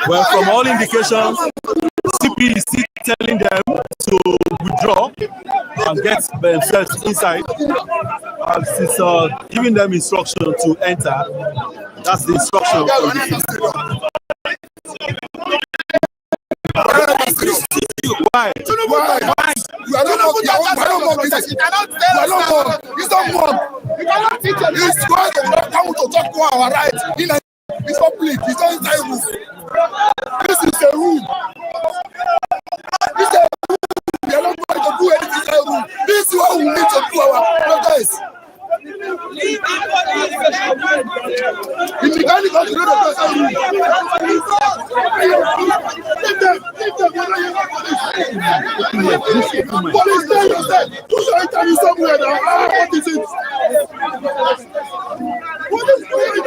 Well, from all indications, CP is still telling them to withdraw and get themselves inside. And it's giving them instruction to enter. That's the instruction. Why? You are not business. You cannot tell us. It's not mob. You cannot teach us. It's going to talk to our rights. It's public. It's not inside room. This is a room. This is a room. We are not going to do anything inside room. This is what we need to do our protest. If you can't go to the police station, push your interview somewhere now. What is it? What is going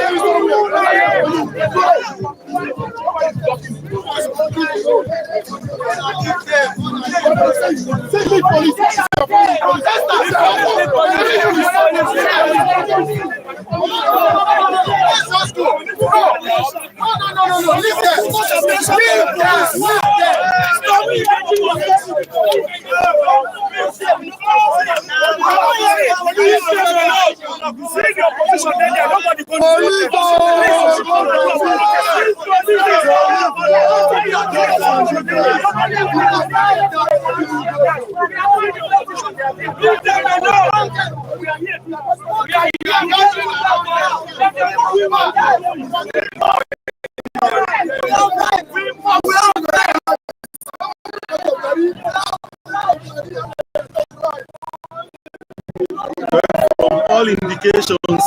From all indications,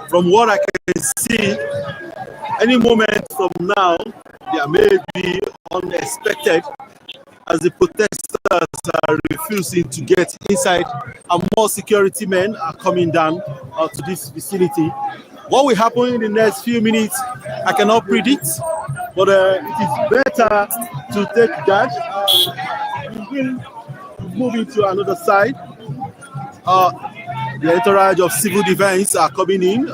from what I can see, any moment from now, there may be unexpected as the protesters are refusing to get inside and more security men are coming down to this vicinity. What will happen in the next few minutes, I cannot predict, but it is better to take that. We will move into another side. The entourage of civil defense are coming in.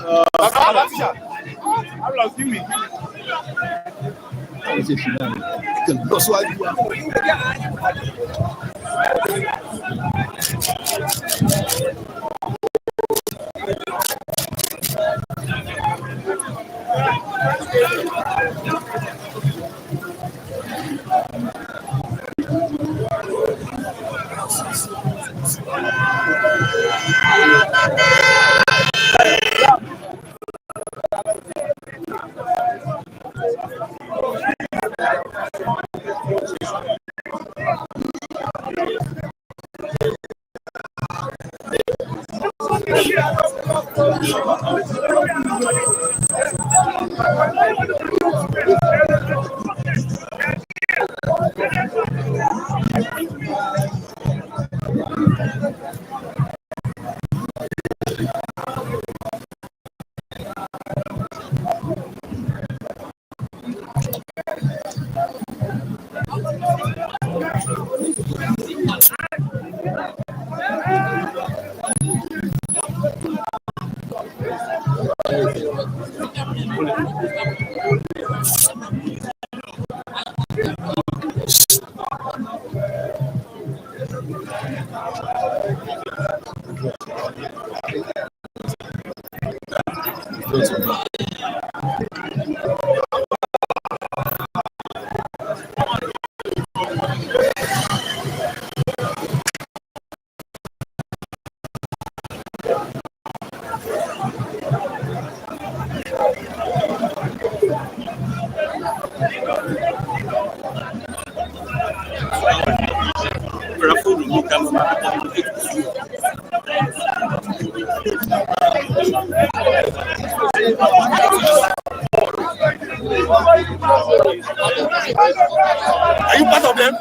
Are you part of them?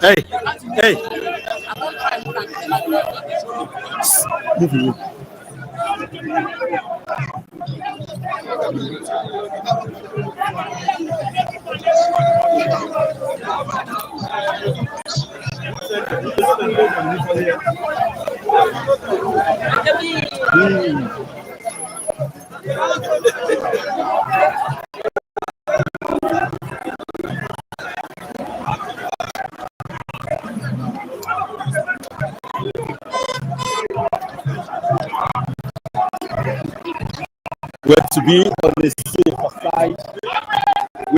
Hey, hey. Move. Where to be on the safer side,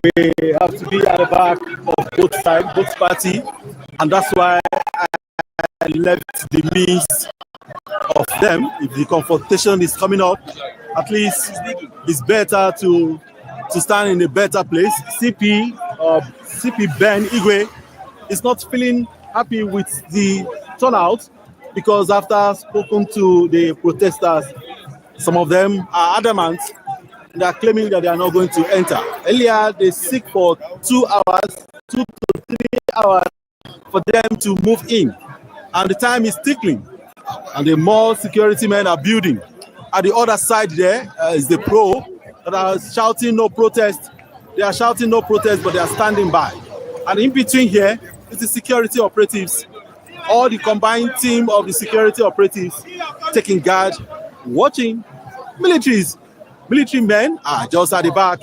we have to be at the back of both sides, both party, and that's why I left the means of them. If the confrontation is coming up, at least it's better to stand in a better place. CP Ben Igwe is not feeling happy with the turnout because after spoken to the protesters, some of them are adamant. They are claiming that they are not going to enter. Earlier, they seek for 2 hours, 2 to 3 hours for them to move in. And the time is ticking. And the more security men are building. At the other side there is the pro that are shouting no protest. They are shouting no protest, but they are standing by. And in between here is the security operatives. All the combined team of the security operatives taking guard, watching. Military men are just at the back,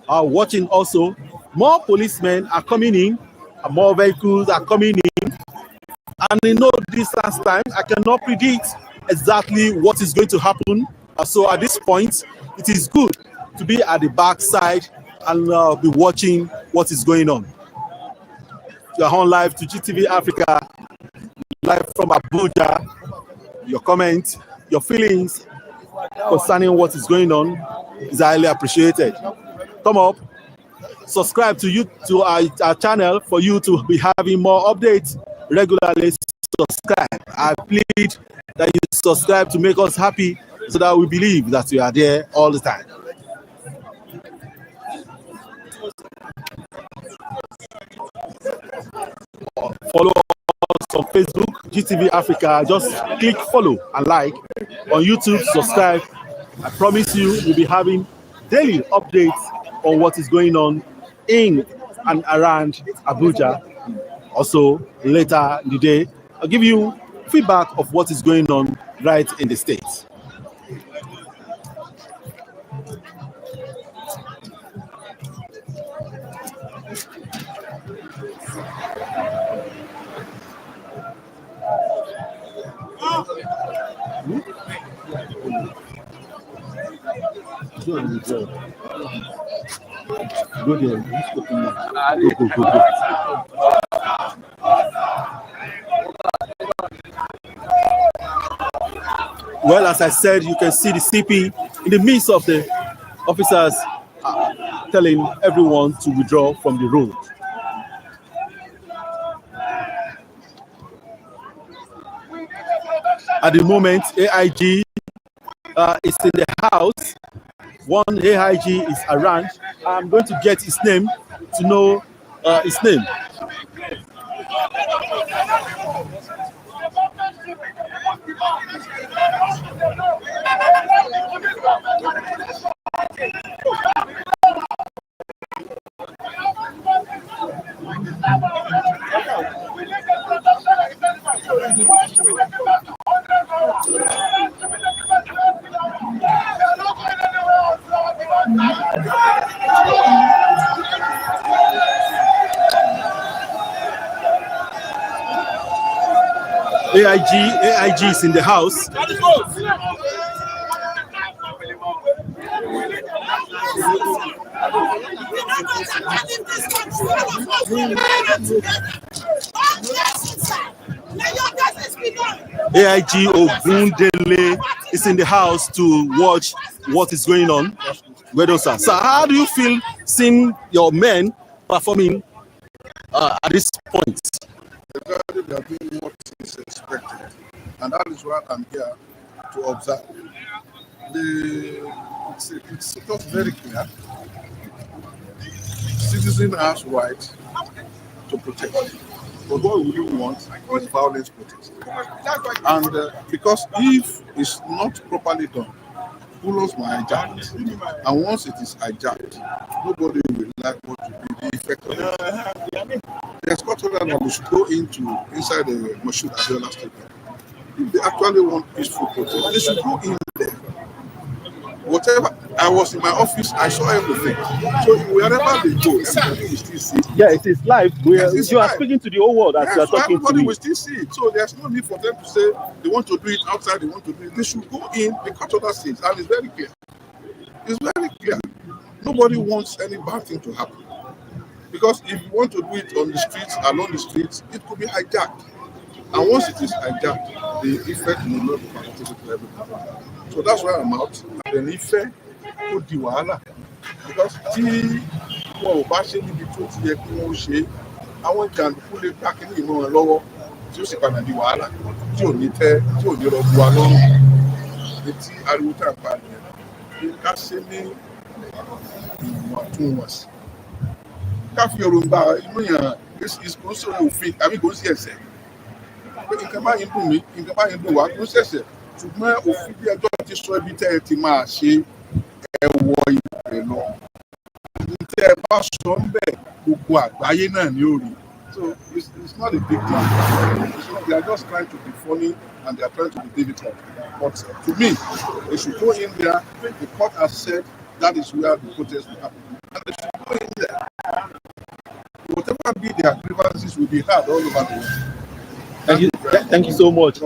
are watching also. More policemen are coming in, and more vehicles are coming in. And in no distance time, I cannot predict exactly what is going to happen. So at this point, it is good to be at the back side and be watching what is going on. You are on live to GTV Africa, live from Abuja. Your comments, your feelings concerning what is going on is highly appreciated. Thumb up, subscribe to our channel for you to be having more updates regularly. Subscribe. I plead that you subscribe to make us happy so that we believe that we are there all the time. Follow us on Facebook, GTV Africa. Just click follow and like. On YouTube, subscribe. I promise you, we'll be having daily updates on what is going on in and around Abuja. Also, later in the day, I'll give you feedback of what is going on right in the States. Well, as I said, you can see the CP in the midst of the officers telling everyone to withdraw from the road. At the moment, AIG is in the house. One AIG is around. I'm going to get his name to know his name. AIG is in the house. AIG Ogundele is in the house to watch what is going on. So how do you feel seeing your men performing at this point? They are doing what is expected, and that is why I'm here to observe. It's just very clear. Citizen has right to protest, but what we really want is violence protest. And because if it's not properly done, bullets will hijack it, and once it is hijacked, nobody will like what to be effect of it. The escort order that we should go inside the Moshood Abiola Stadium. If they actually want peaceful protest, they should go in there. Whatever, I was in my office, I saw everything. So wherever they go, everybody will still see it. Yeah, it is live. You are speaking to the whole world as you are so talking to everybody me. will still see it. So there's no need for them to say they want to do it outside, they want to do it. They should go in the court order says, and it's very clear. It's very clear. Nobody wants any bad thing to happen. Because if you want to do it on the streets, along the streets, it could be hijacked. And once it is hijacked, the effect will not be palatable to everybody. So that's why I'm out. And the effect could be wahala. Because wọn ò bá ṣe níbi tó ti yẹ kí wọ́n ṣe, àwọn jàǹdùkú lè gbá kínní ìmọ̀ wọn lọ́wọ́ tí ó sì padà di wàhálà tí ò ní tẹ́ tí ò ní rọgbọ wa lọ́rùn ní tí ariwo tá à ń pa nìyẹn ká ṣe ní ìwọ̀ntúnwọ̀nsì ká fi èròǹgbà inú yàn kò ń sọ̀rọ̀ òfin tàbí kò ń sí ẹ̀ṣẹ̀ pé nǹkan báyìí dùn mí nǹkan báyìí dùn wá kò ń ṣẹ̀ṣẹ̀ ṣùgbọ́n òfin bí ẹjọ́ ti sọ ibi tẹ́ ẹ ti máa ṣe ẹ wọ ibẹ̀ lọ. Tẹ́ ẹ bá sọ ń bẹ̀ gbogbo àgbáyé náà ní òrì. So it's not a big deal. They are just trying to be funny and they are trying to be difficult. But to me, they should go in there. The court has said that is where the protest will happen. And they should go in there. Whatever be their grievances will be heard all over the world. Thank you so much. It's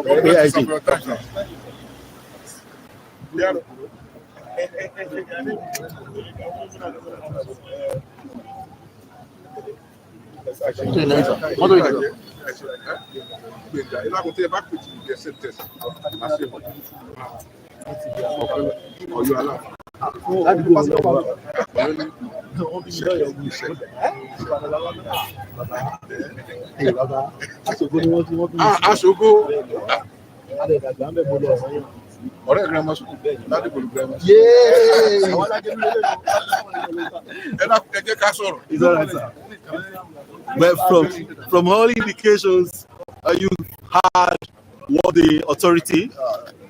all right, sir. But from all indications, you heard what the authority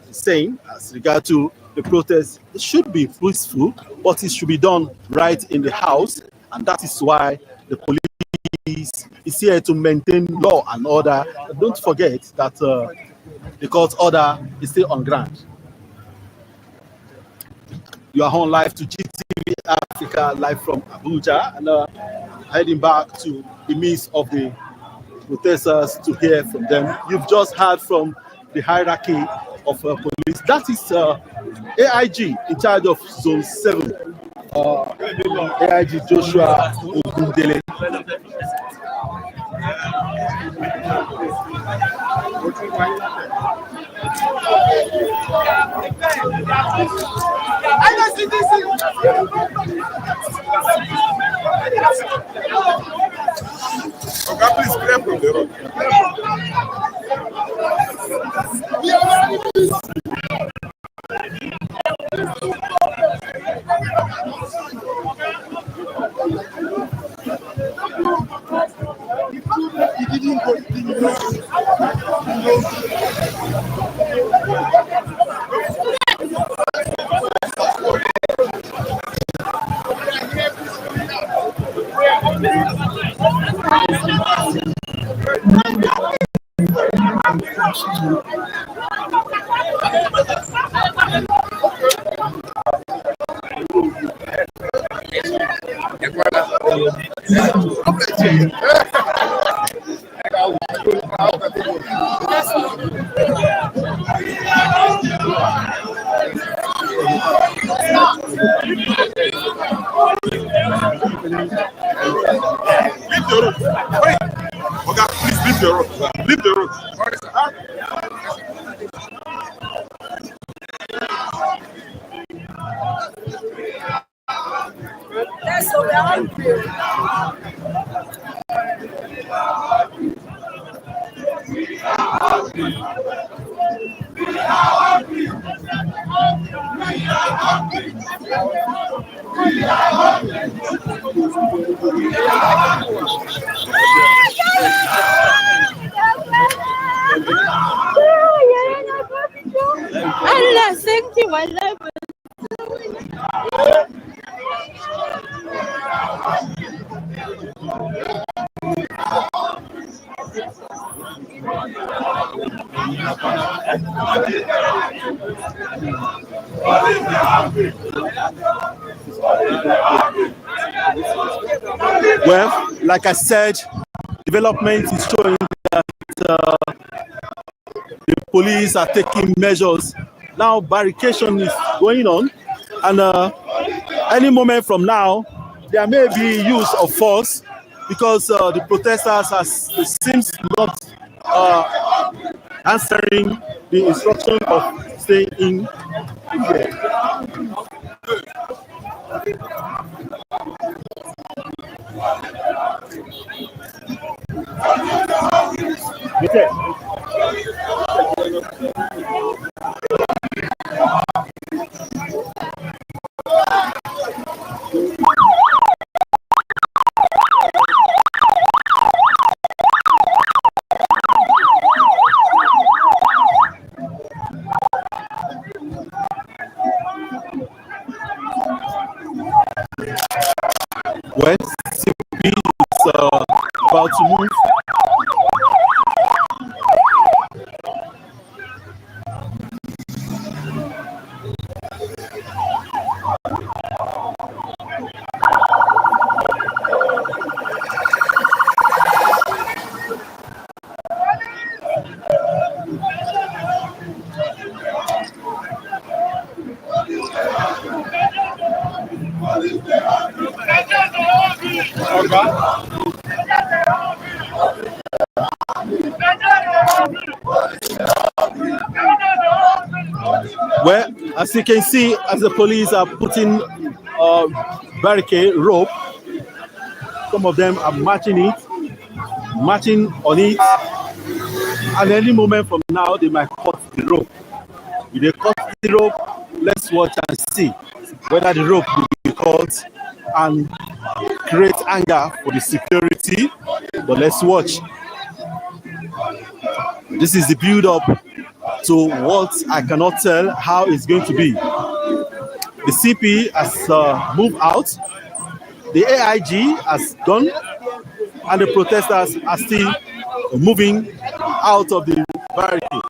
is saying as regard to the protest. It should be peaceful, but it should be done right in the house, and that is why the police is here to maintain law and order. Don't forget that the court order is still on ground. You are on live to GTV Africa, live from Abuja, and heading back to the midst of the protesters to hear from them. You've just heard from the hierarchy of police. That is AIG in charge of Zone 7, AIG Joshua Ogundele. Okay, please clear from the road. Leave the road. Allah, thank you, I love it. Well, like I said, development is showing that the police are taking measures. Now, barricade is going on, and any moment from now, there may be use of force because the protesters seems not answering the instruction of staying in here. Okay. Well, CP is about to move. Well, as you can see, as the police are putting barricade rope, some of them are marching on it, and any moment from now they might cut the rope. If they cut the rope, let's watch and see whether the rope will be cut and create anger for the security. But let's watch. This is the build-up to what I cannot tell how it's going to be. The CP has moved out, the AIG has gone, and the protesters are still moving out of the barricade.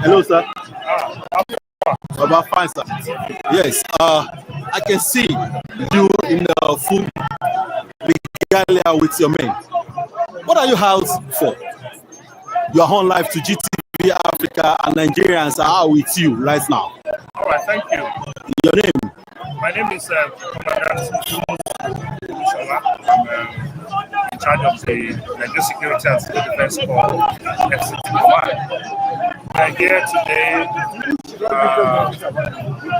Hello, sir. About fine, sir. Yes, I can see you in the full regalia with your men. What are you out for? Your whole life to GTV Africa and Nigerians are with you right now. All right, thank you. Your name? My name is Commandant Shola. I'm in charge of the Nigeria Security and Civil Defense Corps FCT Command. I'm here today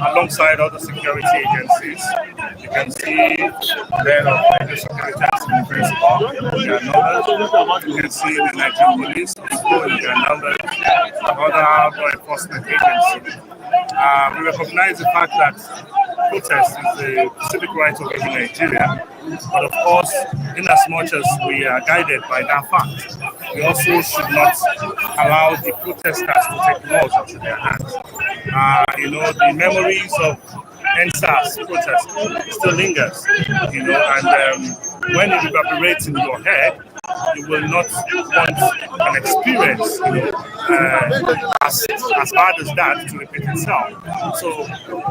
alongside other security agencies. You can see men of Nigeria Security and Civil Defense Corps. You can see the Nigerian police, people in their numbers, and other law enforcement agencies. We recognize the fact that protest is a civic right of every Nigerian, but of course, in as much as we are guided by that fact, we also should not allow the protesters to take laws into their hands. The memories of NSAS protest still lingers, and when it evaporates in your head, you will not want an experience as bad as that to repeat itself. So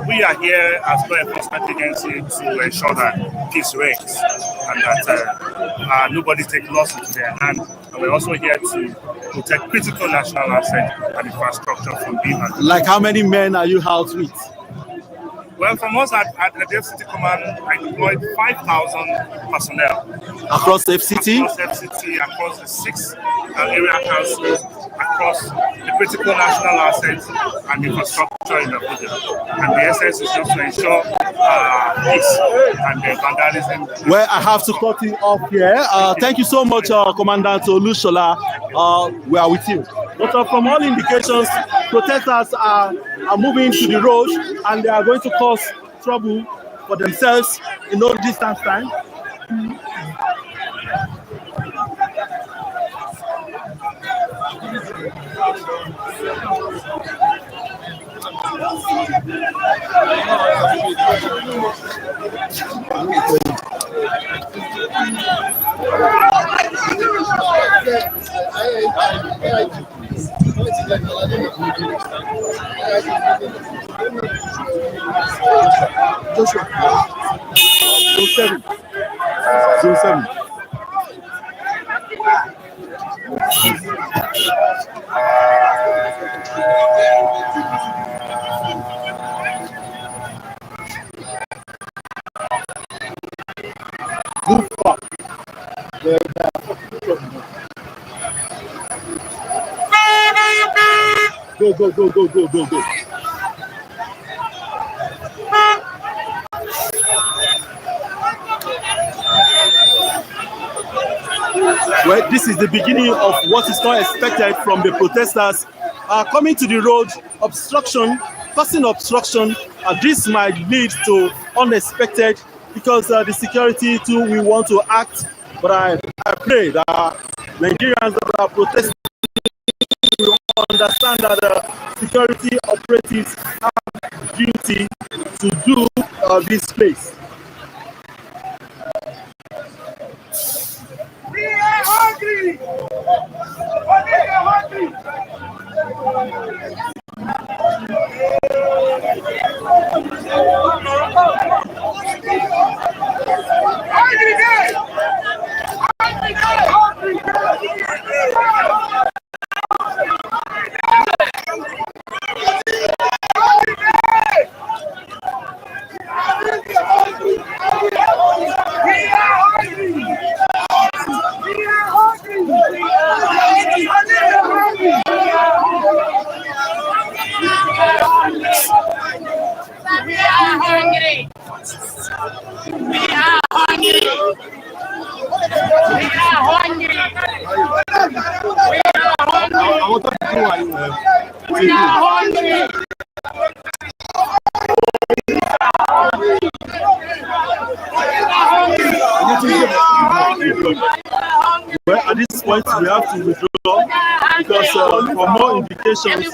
we are here as law enforcement agency to ensure that peace reigns and that nobody takes laws into their hands. And we're also here to protect critical national assets and infrastructure from being handled. Like how many men are you out with? Well, from us at the FCT Command, I deployed 5,000 personnel. Across FCT? Across FCT, across the 6 area councils, across the critical national assets and infrastructure in the region. And the essence is just to ensure peace and vandalism. Well, I have to cut it off here. Thank you so much, Commandant Olushola. We are with you. But from all indications, protesters are moving to the road and they are going to cause trouble for themselves in no distance time. Joshua. Zone 7. Go. Well, this is the beginning of what is not expected from the protesters coming to the road, causing obstruction. This might lead to unexpected because the security too will want to act. But I pray that Nigerians that are protesting will understand that security operatives have duty to do this place. We are hungry! We are hungry! We are Well, at this point, we have to withdraw because from all indications,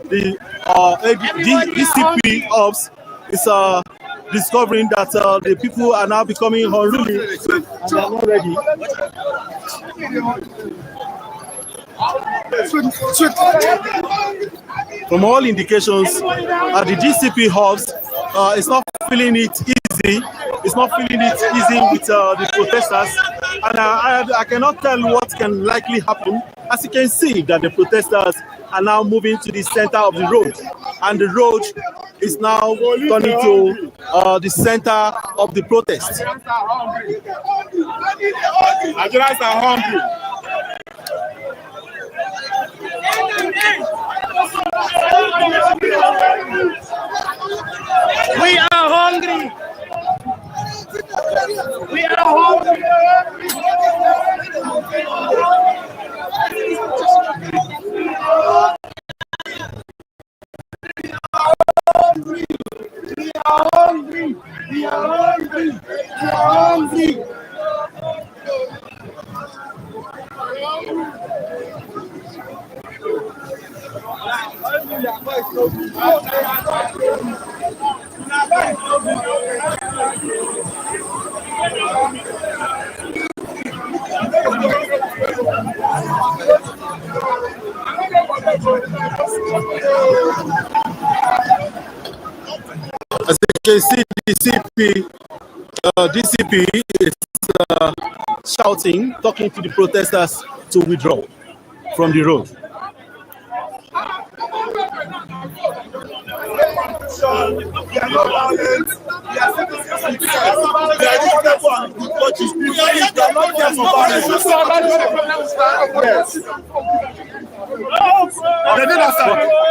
the DCP ops is discovering that the people are now becoming unruly and they are not ready. From all indications, the DCP hubs is not feeling it easy. It's not feeling it easy with the protesters, and I cannot tell what can likely happen. As you can see, that the protesters are now moving to the center of the road, and the road is now turning to the center of the protest. Nigerians are hungry. We are hungry. We are hungry. We are hungry. We are hungry. We are hungry. As you can see, DCP is shouting, talking to the protesters to withdraw from the road.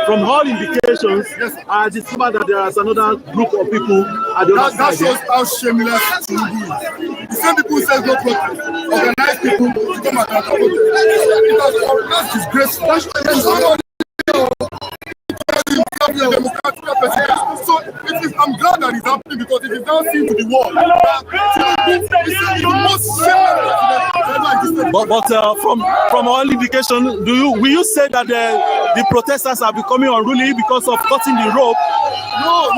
From all indications, I discovered that there is another group of people at the other That side. shows how shameless Tinubu is. The same people who says no protest, organize people to come and protest. That's disgraceful. So I'm glad that it's happening because it is now seen to the world. But from all indication, will you say that the protesters are becoming unruly because of cutting the rope? No.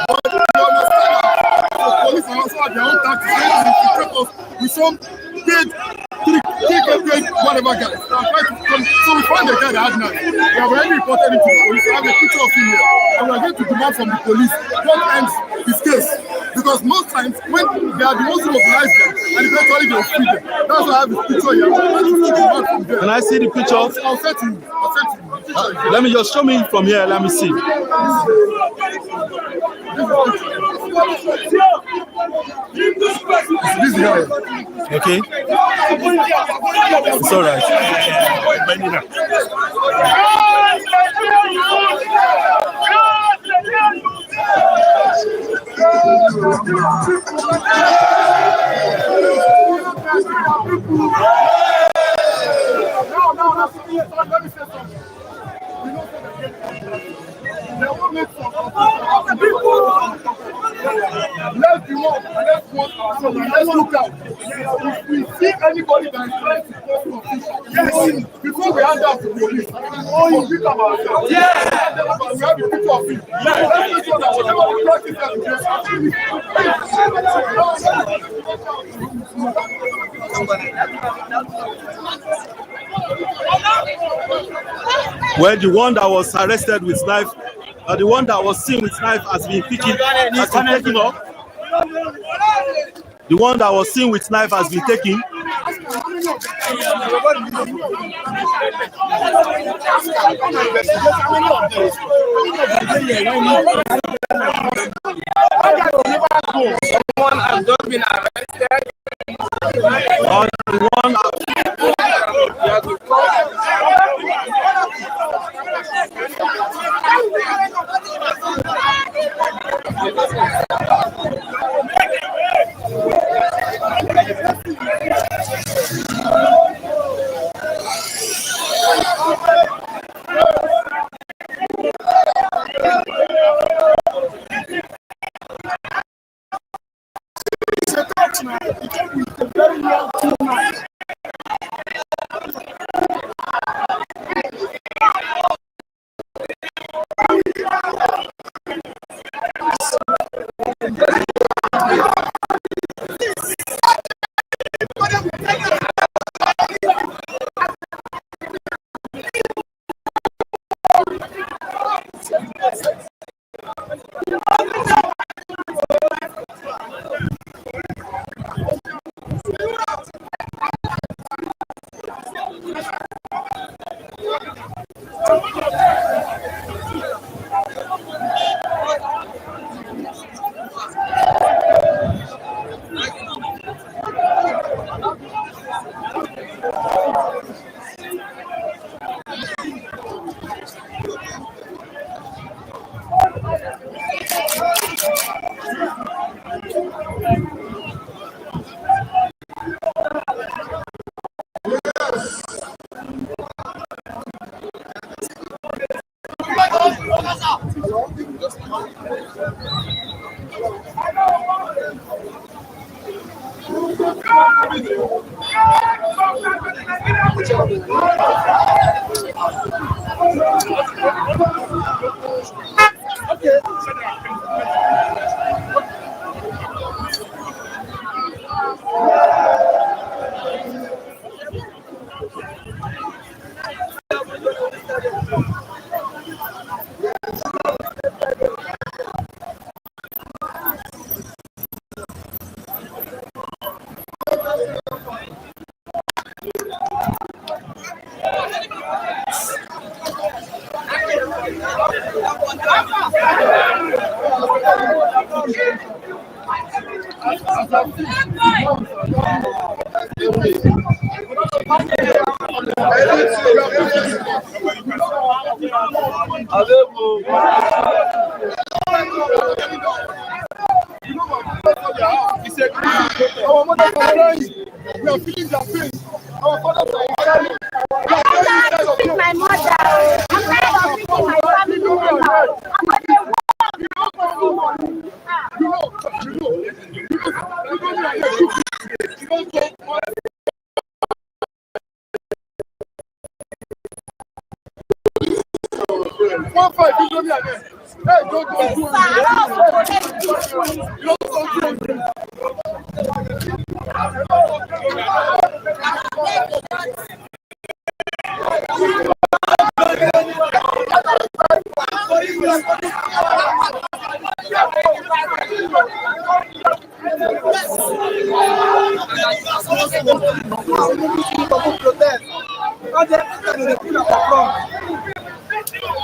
But you understand that the police are also at their own tactics with some big whatever guys. So we find the guy that had knife. We have already reported it to the police. We have a picture of him here. And we are going to demand from the police what ends his case. Because most times when they are the ones who mobilize them and eventually they will free them. That's why I have this picture here. I'm going to demand from them. Can I see the picture? I'll send to you. Let me just show me from here. Let me see. This guy. Okay. It's all right. Let me say something. They won't make some let's be one, let's work ourselves, let's look out. If we see anybody that is trying to cause confusion, before we hand out to the police, we pick up ourselves. We have a picture of it. Let's make sure that whatever we practice Well, the one that was arrested with knife, the one that was seen with knife has been taken off. The one that was seen with knife has been taken. Someone has just been arrested. The one is a very young woman.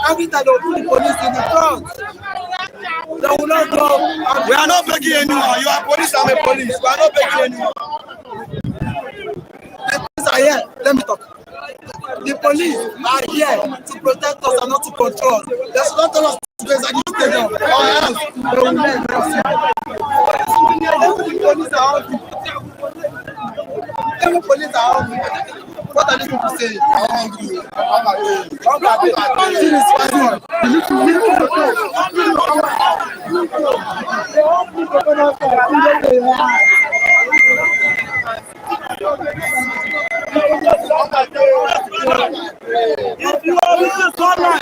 Every time they put the police in the front, they will not go. We are not begging anyone. You are police, I'm a police. We are not begging anyone. The police are here. Let me talk. The police are here to protect us and not to control us. They should not tell us to go inside the stadium or else they will let us. Even the police are hungry. Even police are hungry. What are these people saying? I'm hungry. If you are with us online,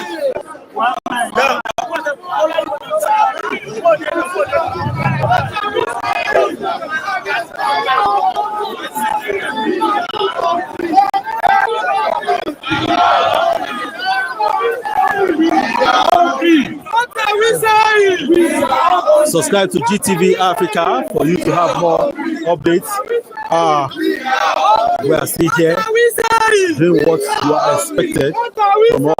subscribe to GTV Africa for you to have more updates. We are still here doing what you are expected from us.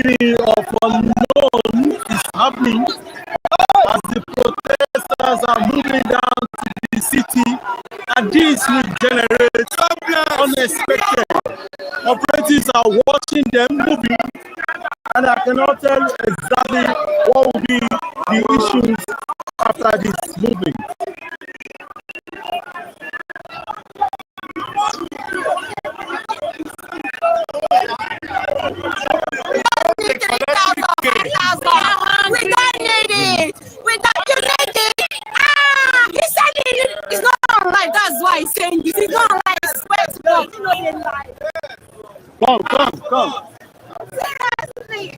beginning of unknown is happening as the protesters are moving down to the city, and this will generate unexpected. Operatives are watching them moving, and I cannot tell exactly what will be the issues after this movement. We don't need it. We don't you need it. He said it's not online. That's why he's saying this. It's not online. I swear to God. You know it's lie. Come. Seriously.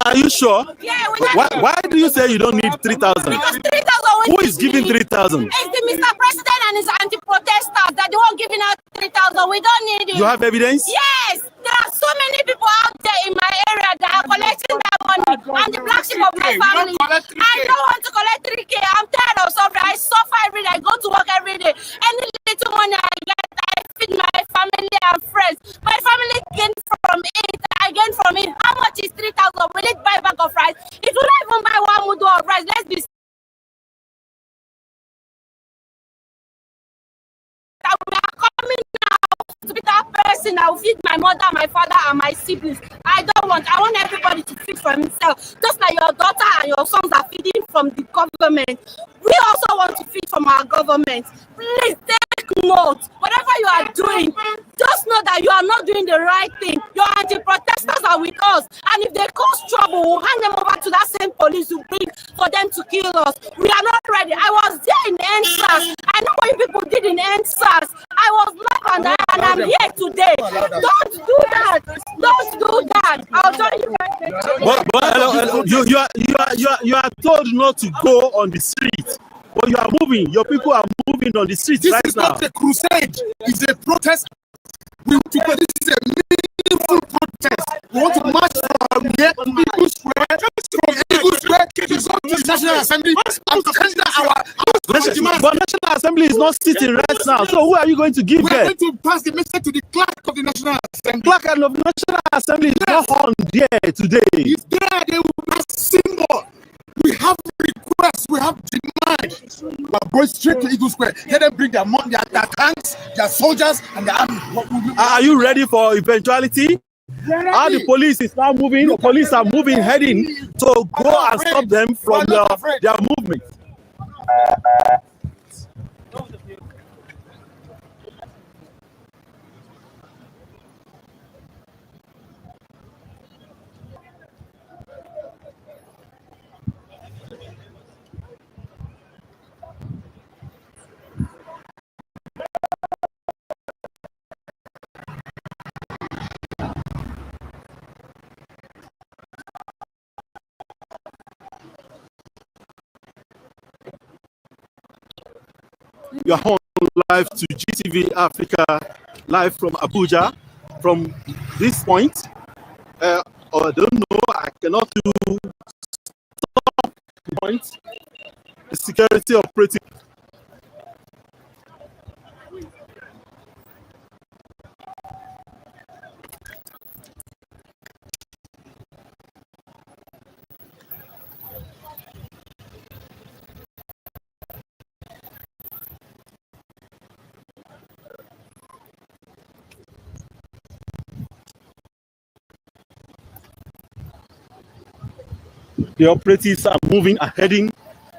Are you sure? Yeah, Why do you say you don't need 3,000? Because 3,000. Who is giving 3,000? It's the Mr. President and his anti-protesters that they won't giving out 3,000. We don't need it. You have evidence? Yes. There are so many people out there in my area that are collecting that money. I'm the black sheep of my family. I don't want to collect 3K. I'm tired of suffering. I suffer every day. I go to work every day. Any little money I get, I feed my family and friends. My family gain from it. I gain from it. How much is 3,000? Will it buy bag of rice? It will not even buy one mudu of rice. Let's be we are coming now to be that person that will feed my mother, my father, and my siblings. I want everybody to feed for himself. Just like your daughter and your sons are feeding from the government. We also want to feed from our government. Please take note. Whatever you are doing, just know that you are not doing the right thing. Your anti-protesters are with us. And if they cause trouble, we'll hand them over to that same police who bring for them to kill us. We are not ready. I was there in NSAS. I know what you people did in NSAS. I was not on that, and I'm here today. Don't do that. Don't do that. I'll tell you right now. You are told not to go on the street, but you are moving. Your people are moving on the streets This right is now. not a crusade. It's a protest. This is a meaningful protest. We want to march from here, Eagle Square, from Eagle Square to the National Assembly and to tender our demands. But National Assembly is not sitting right now. So who are you going to give We are there? going to pass the message to the clerk of the National Assembly. Placard of National Assembly is not on there today. If they will pass symbol. We have requests, we have demands. We are going straight to Eagle Square. Let them bring their money, their tanks, their soldiers, and their army. Are you ready for eventuality? How the police is now moving, the police are moving, heading to go and stop them from their movement. You are on live to GTV Africa, live from Abuja. From this point, I don't know, I cannot do stop the point. The security operative. The operatives are moving and heading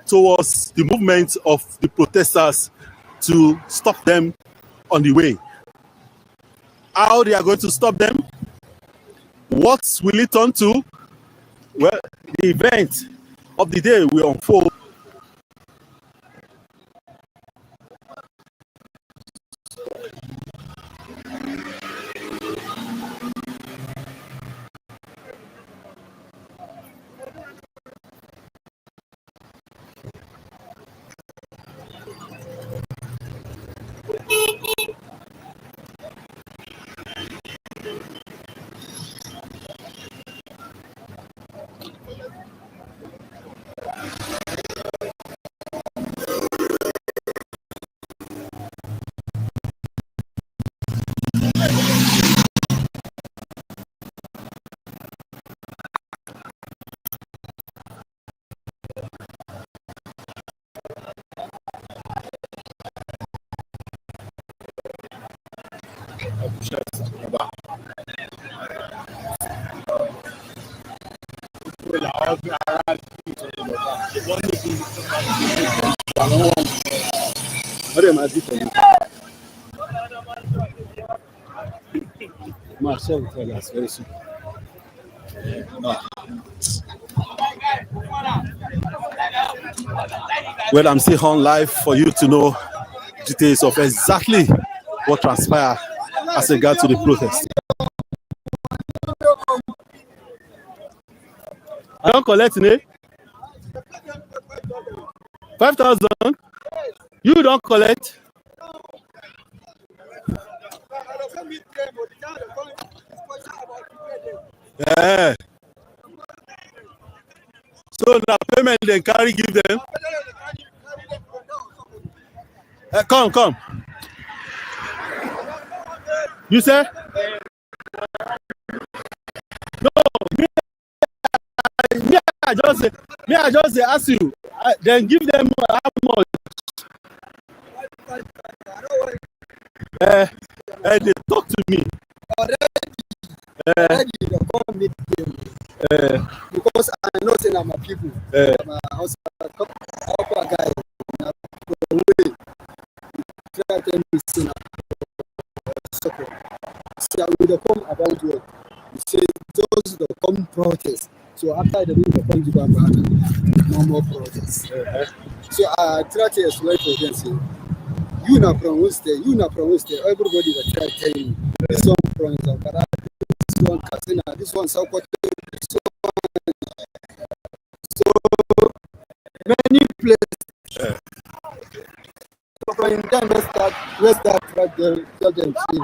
towards the movement of the protesters to stop them on the way. How they are going to stop them? What will it turn to? Well, the event of the day will unfold. Very soon. Well, I'm still on live for you to know details of exactly what transpired as regards to the protest. I don't collect it. 5,000. You don't collect. Yeah. So the payment they carry give them. Come. You say? No. I just say ask you. Then give them how much. They talk to me. Already they come meet them. Because I know say na my people. My house guy. Try to me say na support. See, we dey come about work. We say those that come protest. So after the week, they come to back, no more protest. So I try to explain to them, say, you not from Wednesday, everybody that try to tell you, this one from Zankara, this one Katsina, this one Sokoto, this one. So many places. So from them, let's start tell them, say,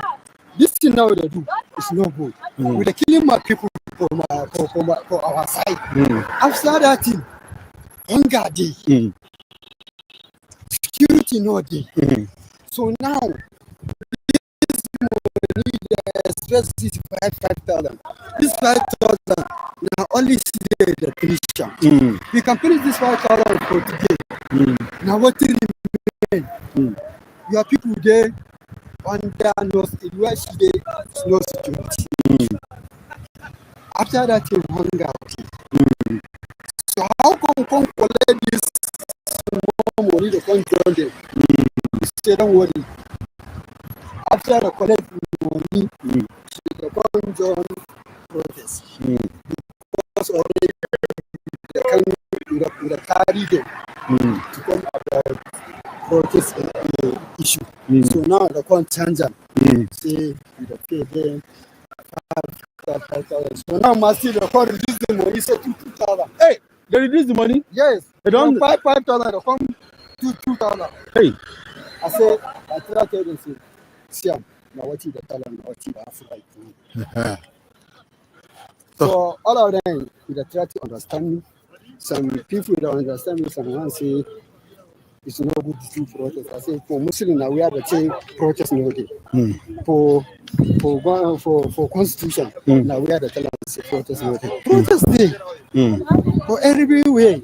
this thing now they do is no good. We're killing my people for our side. After that thing, hunger day, security no day. So now, this money they express this 5,000. This 5,000 now only see the finish. We can finish this 5,000 for today. Now what is remain? Your people there. Under no security. After that, you hunger. So how come collect this money to come join them? Say don't worry. After the collect money, they come join protest. Because already they can carry them to come about protest issue. So now they can't change them. Say we don't pay them 5,000. So now must they can't reduce the money so to 2,000. Hey, they reduce the money? Yes. They don't 5,000 they come to 2,000. Hey. I say I try to tell them say, Siam, now what is the talent, now what is the Africa? So all of them they try to understand me. Some people don't understand me, some say it's no good to do protest. I say for Muslim now we have to say protest no day. For constitution now we have to tell us protest no day. Protest day for everywhere.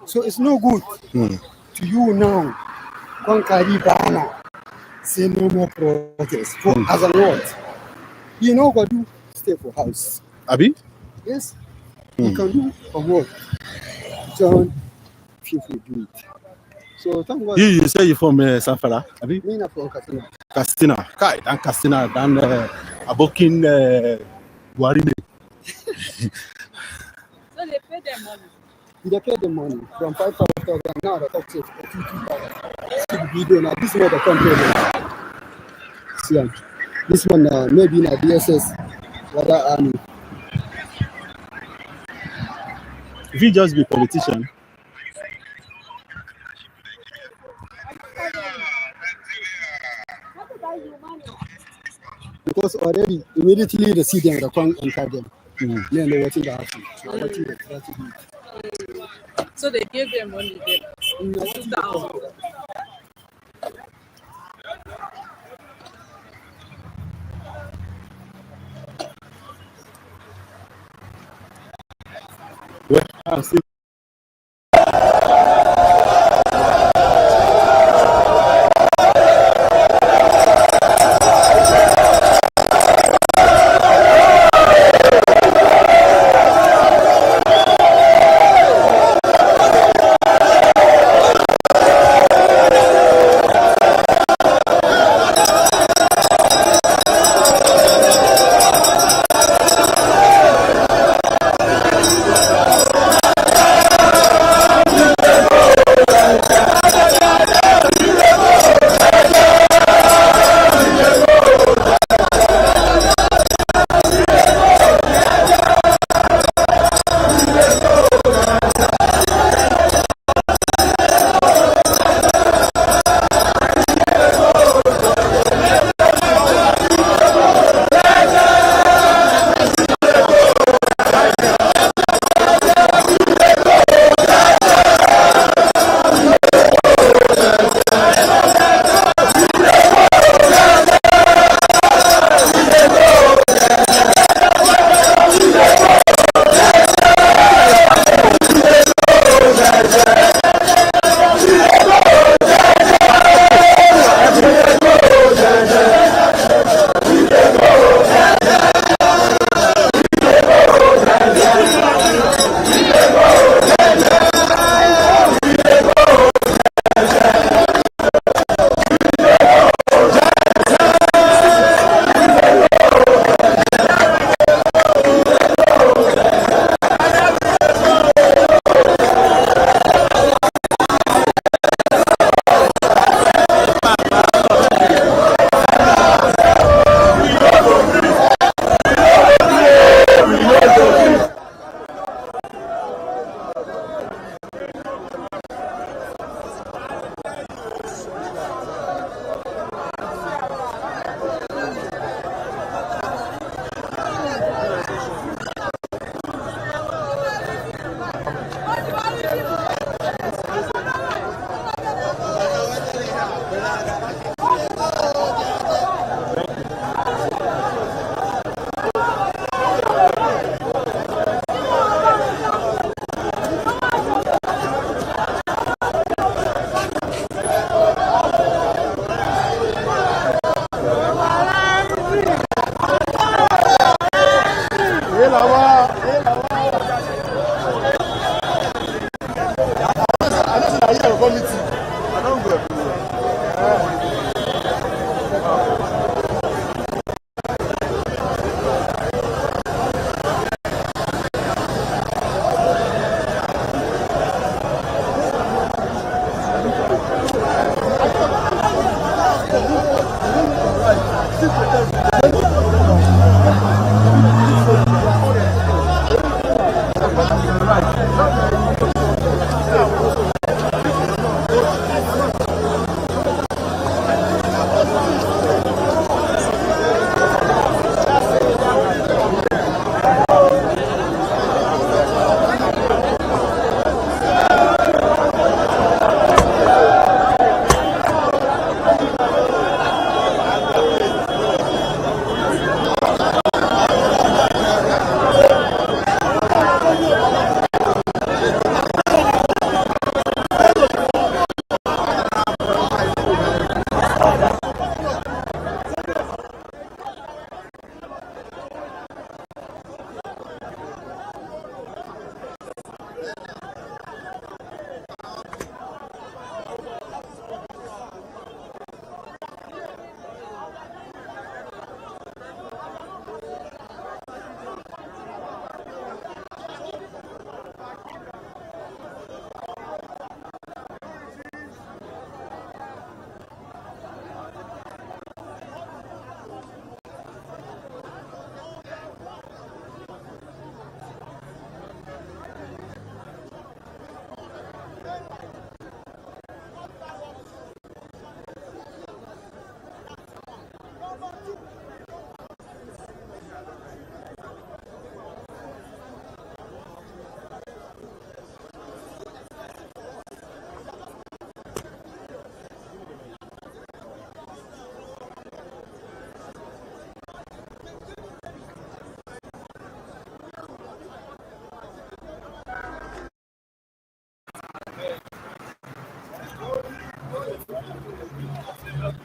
So it's no good to you now. Come carry banner. Say no more protest. For as a what? You know what do? Stay for house. Abi? Yes. You can do for work. John, people do it. So thank God. You say you from Sanfara, Abi? Me not from Katsina. Katsina. Kai, dan Katsina, dan Abokin Guarine. So they pay their money. They pay the money from 5,000 now they talk to 2,000. Still video now. This one the company. See, this one maybe in a DSS, whether army. If you just be politician. Because already immediately they see them, they come and cut them. They know what is happening. What is the strategy? So they give them money there. Well, I'm still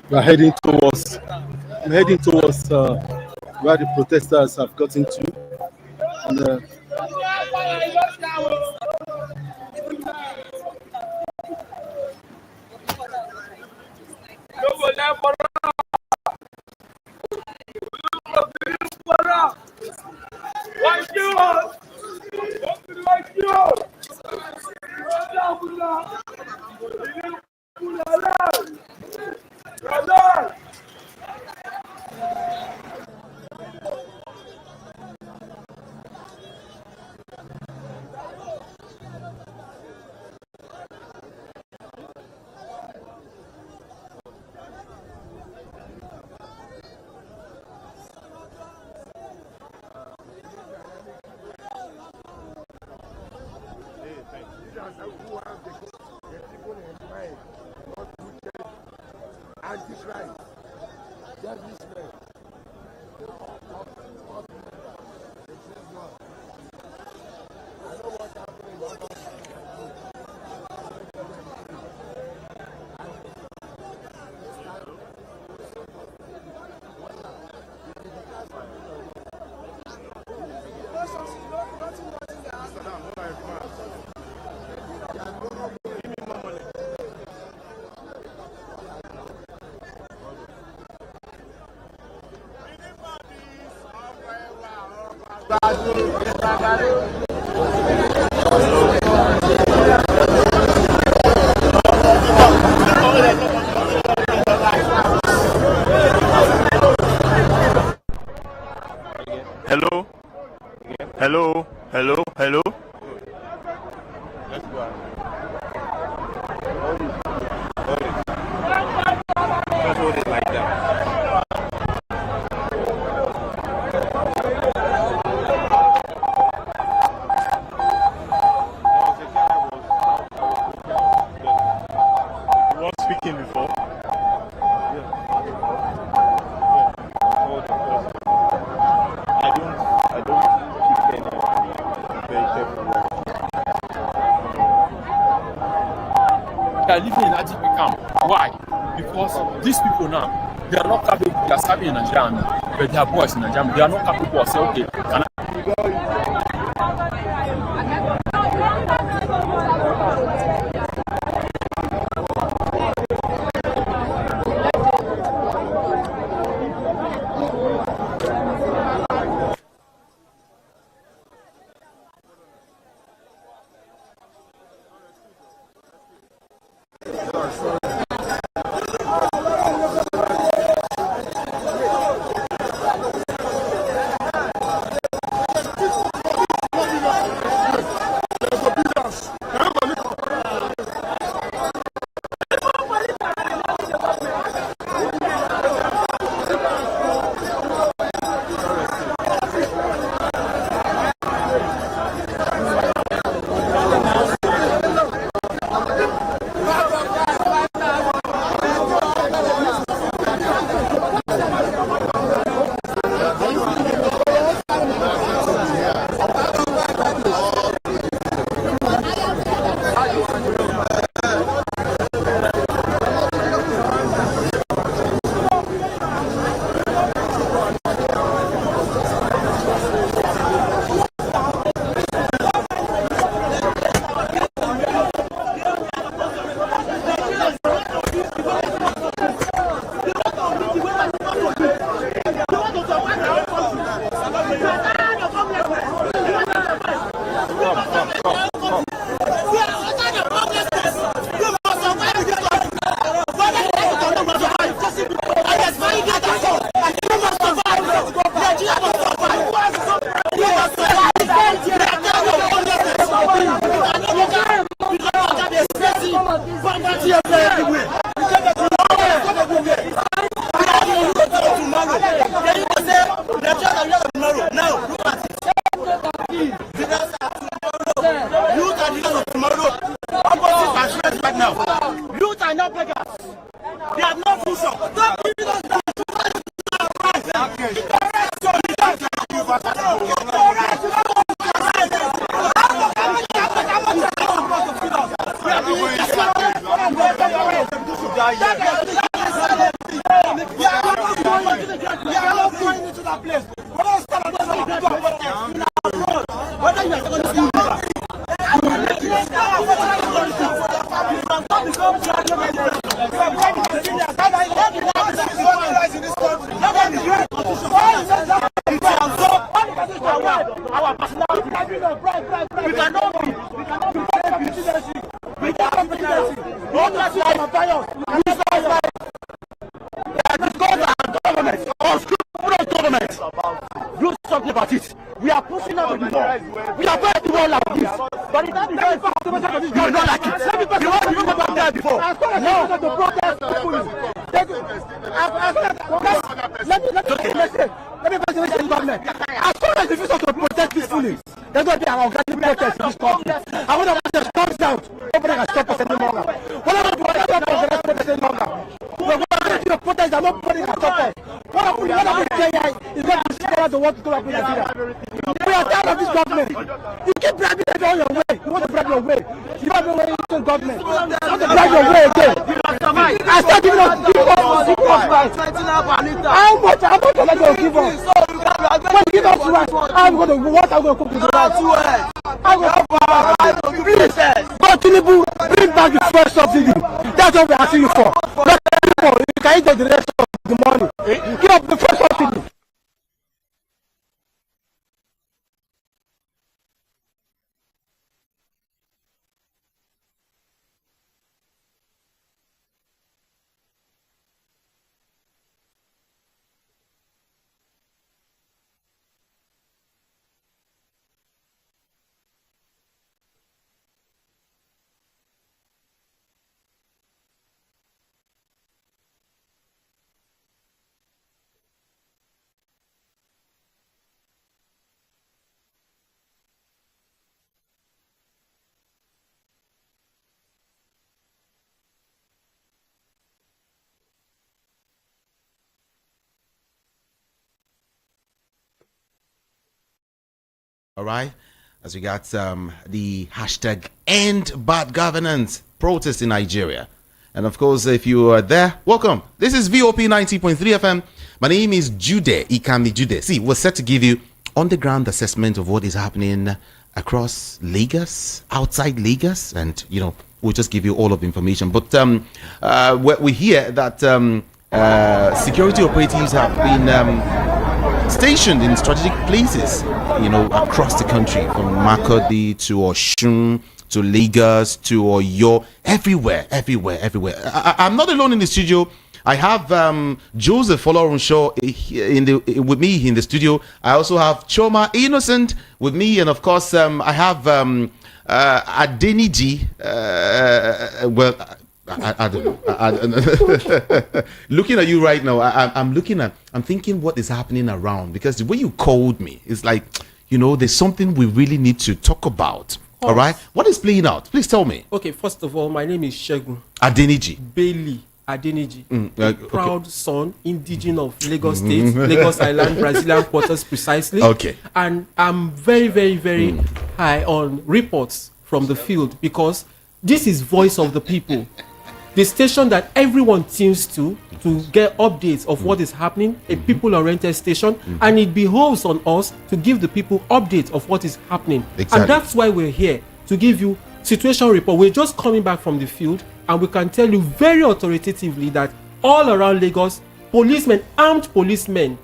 We're heading towards where the protesters have gotten to. And, Hello? Hello? Hello? Hello? Let's go. Just hold it like that. You weren't speaking before? They are living in Adeyanju camp. Why? Because these people now, they are not capable. They are serving in Nigeria, but they are boys in Nigeria. They are not capable of saying, okay, can I? Youth are not beggars. They have no future. Stop giving us that. We are pushing out the wall. We are going to wall like this. But it's not the case. You don't like it. You want to go back there before. No, the protest. Let me pass the government. As soon as the refuse to protest peacefully, there's going to be an organic protest in this country. And when the protest comes out, nobody can stop us any longer. When the protest any longer, we're going to the protest and nobody can stop us. What we Kenya is going to share the world to go up in Nigeria. We are tired of this government. You keep bribing them all your way. You want to bribe your way. You want to way into government. You want to bribe your way again. I start giving us how much are they going to give us? When you give us rice, I'm going to what I'm going to cook with the rice. I'm going to cook with the rice. Go Tinubu, bring back the first subsidy. That's what we're asking you for. You can eat the rest of the money. Give up the first subsidy. All right, as we got the hashtag end bad governance protest in Nigeria. And of course, if you are there, welcome. This is VOP 90.3 FM. My name is Jude Ikami Jude. See, we're set to give you on-the-ground assessment of what is happening across Lagos, outside Lagos, and, you know, we'll just give you all of the information. But we hear that security operatives have been stationed in strategic places, you know, across the country, from Makurdi to Oshun to Lagos to Oyo, everywhere. I'm not alone in the studio. I have Joseph Folorunshaw with me in the studio. I also have Choma Innocent with me, and of course I have Adeyanju. I don't know. Looking at you right now, I'm thinking what is happening around, because the way you called me is like, you know, there's something we really need to talk about. All right, what is playing out? Please tell me. Okay, first of all, my name is Shegun Adeyanju Bailey Adeyanju, proud son, indigenous of Lagos State, Lagos Island, Brazilian quarters precisely. Okay, and I'm very high on reports from the field, because this is voice of the people. The station that everyone tunes to get updates of what is happening, a people-oriented station, and it behoves on us to give the people updates of what is happening. Exactly. And that's why we're here, to give you situation report. We're just coming back from the field, and we can tell you very authoritatively that all around Lagos, armed policemen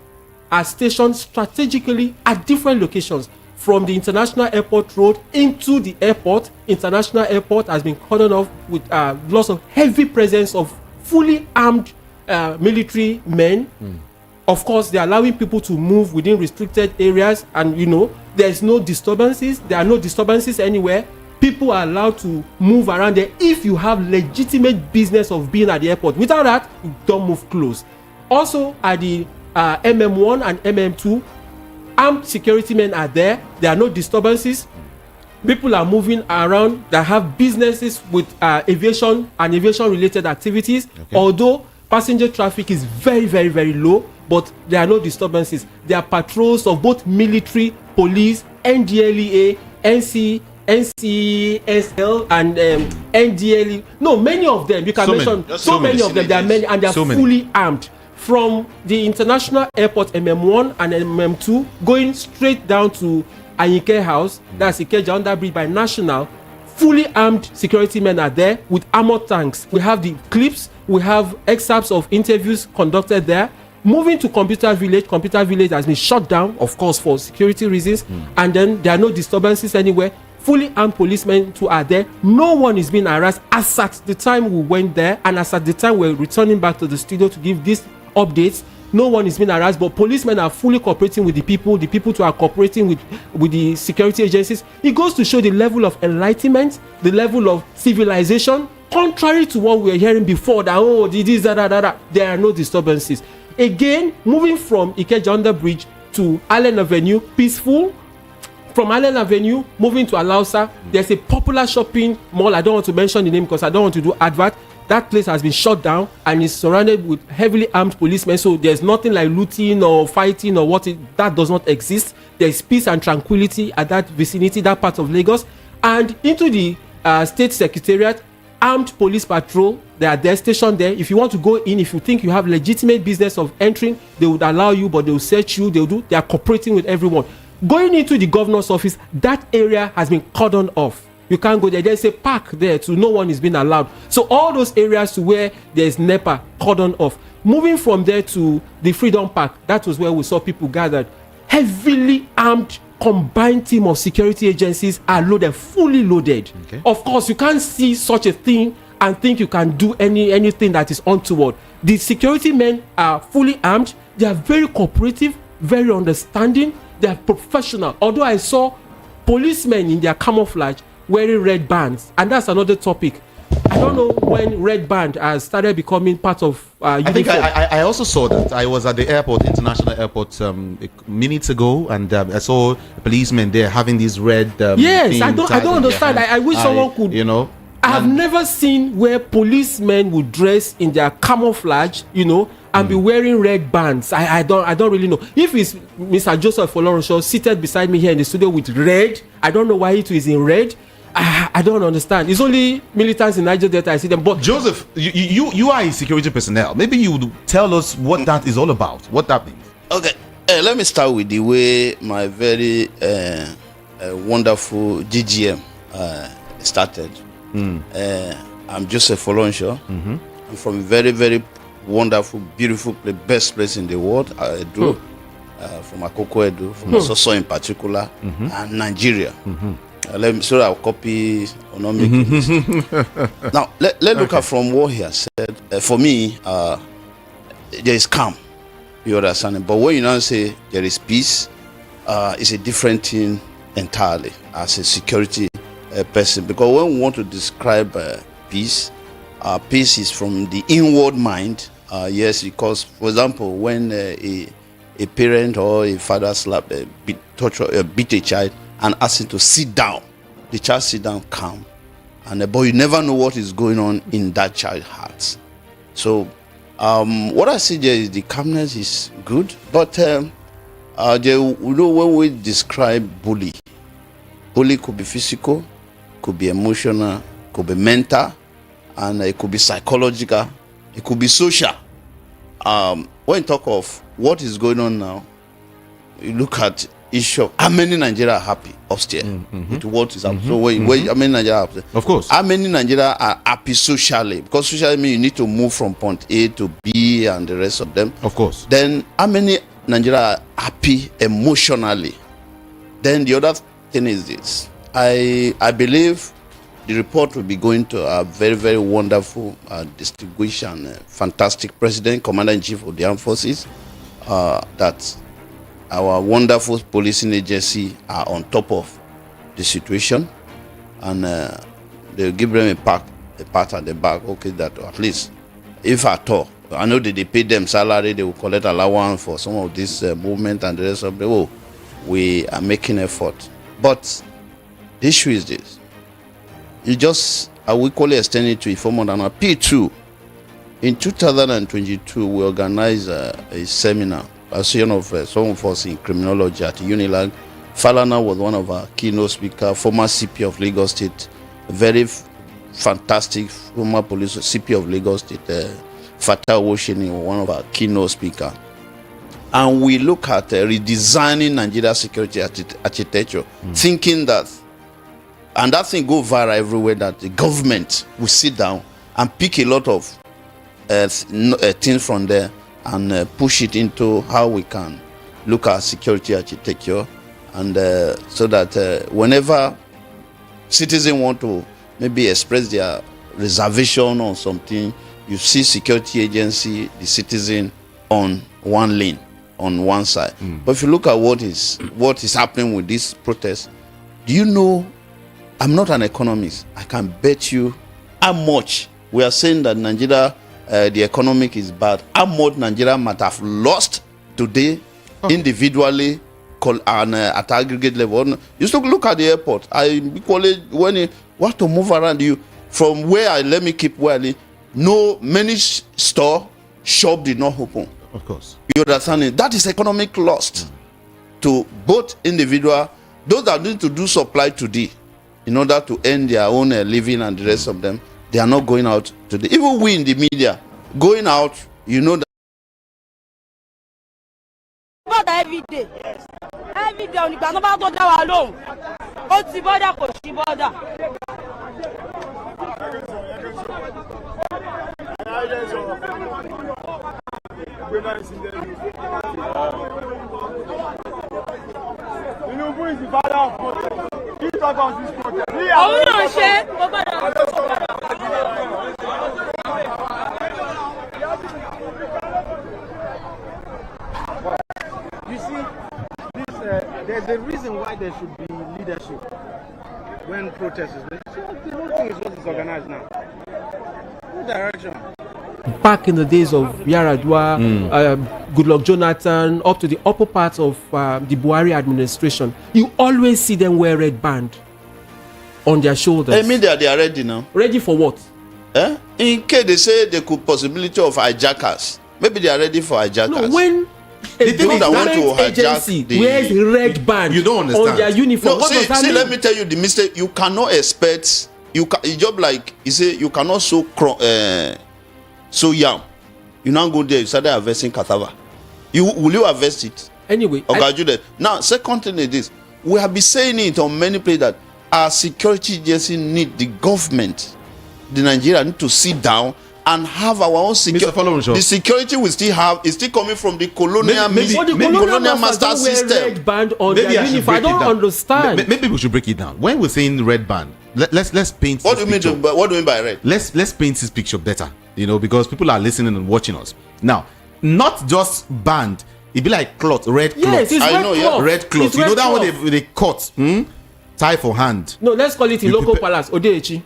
are stationed strategically at different locations. From the International Airport Road into the airport, International Airport has been cordoned off with lots of heavy presence of fully armed military men. Of course, they're allowing people to move within restricted areas, and you know, there's no disturbances. There are no disturbances anywhere. People are allowed to move around there if you have legitimate business of being at the airport. Without that, you don't move close. Also, at the MM1 and MM2, armed security men are there. There are no disturbances. People are moving around that have businesses with aviation and aviation related activities. Okay. Although passenger traffic is very low, but there are no disturbances. There are patrols of both military, police, NDLEA, NCSL, and NDLE. No, many of them. You can mention so many of them. There are many, and they are fully armed. from the international airport MM1 and MM2 going straight down to Ayinke House, that's Ikeja under bridge by National. Fully armed security men are there with armored tanks. We have the clips, we have excerpts of interviews conducted there. Moving to Computer Village has been shut down, of course, for security reasons, and then there are no disturbances anywhere. Fully armed policemen too are there. No one is being harassed as at the time we went there, and as at the time we're returning back to the studio to give these updates. No one is being harassed, but policemen are fully cooperating with the people too are cooperating with the security agencies. It goes to show the level of enlightenment, the level of civilization, contrary to what we were hearing before, that there are no disturbances. Again, moving from Ikeja under bridge to Allen Avenue, peaceful. From Allen Avenue, moving to Alausa, there's a popular shopping mall. I don't want to mention the name because I don't want to do advert. That place has been shut down and is surrounded with heavily armed policemen. So there's nothing like looting or fighting or that does not exist. There's peace and tranquility at that vicinity, that part of Lagos. And into the state secretariat, armed police patrol, they are there, stationed there. If you want to go in, if you think you have legitimate business of entering, they would allow you, but they will search you. They are cooperating with everyone. Going into the governor's office, that area has been cordoned off. You can't go there. There's a park there, so no one is being allowed. So all those areas to where there's NEPA cordoned off. Moving from there to the Freedom Park, that was where we saw people gathered. Heavily armed combined team of security agencies are loaded, fully loaded. Okay. Of course, you can't see such a thing and think you can do anything that is untoward. The security men are fully armed. They are very cooperative, very understanding. They are professional. Although I saw policemen in their camouflage wearing red bands, and that's another topic. I don't know when red band has started becoming part of uniform. I think I also saw that. I was at the airport, international airport, minutes ago, and I saw a policeman there having these red. Yes, I don't understand. I wish someone could. You know, I have never seen where policemen would dress in their camouflage, and be wearing red bands. I don't really know. If it's Mr. Joseph Olorunso seated beside me here in the studio with red, I don't know why it is in red. I don't understand. It's only militants in Niger Delta I see them. But Joseph, you are a security personnel. Maybe you would tell us what that is all about. What that means. Okay, let me start with the way my very wonderful GGM started. I'm Joseph Olorunso. I'm from a very, very wonderful, beautiful place, best place in the world, Edo, from Akoko Edo, from Soso in particular, and Nigeria. Let me, so I'll copy or not make it. Now, let's look at from what he has said. For me, there is calm, you understand? But when you now say there is peace, it's a different thing entirely as a security person. Because when we want to describe peace, peace is from the inward mind. Yes, because, for example, when a parent or a father beat a child and ask him to sit down, the child sit down calm, but you never know what is going on in that child's heart. So what I see there is the calmness is good, but when we describe bully could be physical, could be emotional, could be mental, and it could be psychological, it could be social. When you talk of what is going on now, you look at issue of how many Nigeria are happy upstairs with what is happening. So how many Nigeria are upstairs? Of course. How many Nigeria are happy socially? Because socially means you need to move from point A to B and the rest of them. Of course. Then how many Nigeria are happy emotionally? Then the other thing is this. I believe the report will be going to a very, very wonderful, distinguished and fantastic President, Commander-in-Chief of the Armed Forces, that our wonderful policing agency are on top of the situation, and they'll give them a pat at the back, okay, that at least, if at all, I know that they pay them salary, they will collect allowance for some of this movement and the rest of the we are making effort. But the issue is this. I will equally extend it to inform on an appeal too. In 2022, we organized a seminar, a session of some of us in criminology at Unilag. Falana was one of our keynote speakers, former CP of Lagos State, very fantastic former police CP of Lagos State, Fatal Woshini, one of our keynote speakers. And we look at redesigning Nigeria's security architecture, thinking that, and that thing go viral everywhere, that the government will sit down and pick a lot of things from there and push it into how we can look at security architecture, and so that whenever citizens want to maybe express their reservation on something, you see security agency, the citizen on one lane, on one side. But if you look at what is happening with this protest, do you know, I'm not an economist, I can bet you how much we are saying that Nigeria, the economic is bad, how much Nigeria might have lost today individually and at aggregate level. You still look at the airport. I equally, when you want to move around, you from where I let me keep where I live, no, many shop did not open. Of course. You understand it? That is economic loss to both individual, those that need to do supply today in order to earn their own living, and the rest of them, they are not going out today. Even we in the media, going out, you know that. Every day. Yes. Every day, on the ground, nobody don't down alone. What's the border? What's the border? Who is the father of protest? He talk about this protest. You see, there's a reason why there should be leadership when protest is. The whole thing is what is organized now. No direction. Back in the days of Yaradua, Goodluck Jonathan, up to the upper parts of the Buhari administration, you always see them wear red band on their shoulders. I mean, they are ready now. Ready for what? In case they say they could possibility of hijackers, maybe they are ready for hijackers. No, when the people that want to agency hijack wears red band you don't understand. on their uniform. No, see, let me tell you the mistake. You cannot expect. It's just like you say. You cannot so young. You now go there. You start harvesting cassava. Will you harvest it? Anyway. Okay, now, second thing is this. We have been saying it on many places that our security agency need the government, the Nigeria need to sit down and have our own security. The security we still have is still coming from the colonial colonial master system. Red band on their uniform. I don't understand. Maybe we should break it down. When we're saying red band, let's paint. What do you mean by red? Let's paint this picture better. You know, because people are listening and watching us now. Not just band. It'd be like cloth, red cloth. Yes, it's red cloth. Red cloth. It's you know that cloth. one they cut, tie for hand. No, let's call it in local palace. Odechi.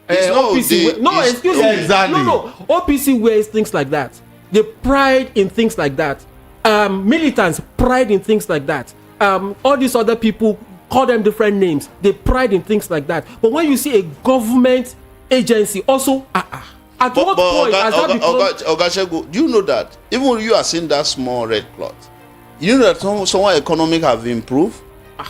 OPC excuse me. Exactly. No. OPC wears things like that. They pride in things like that. Militants pride in things like that. All these other people call them different names. They pride in things like that. But when you see a government agency also, at what point has that become? do you know that even when you are seeing that small red cloth, you know that someone economic have improved?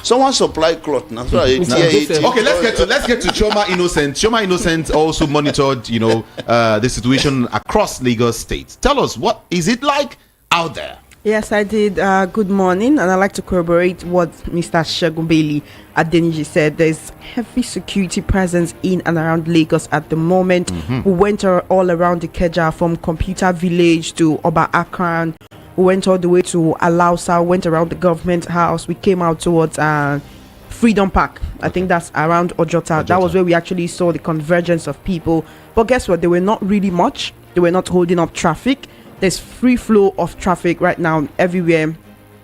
Someone supply cloth now. Okay, let's get to Choma Innocent. Choma Innocent also monitored, the situation across Lagos State. Tell us, what is it like out there? Yes, I did. Good morning, and I'd like to corroborate what Mr. Segun Bailey Adeyanju said. There's heavy security presence in and around Lagos at the moment. We went all around the Ikeja, from Computer Village to Oba Akran. We went all the way to Alausa, went around the government house. We came out towards Freedom Park. I think that's around Ojota. That was where we actually saw the convergence of people. But guess what? They were not really much. They were not holding up traffic. There's free flow of traffic right now everywhere.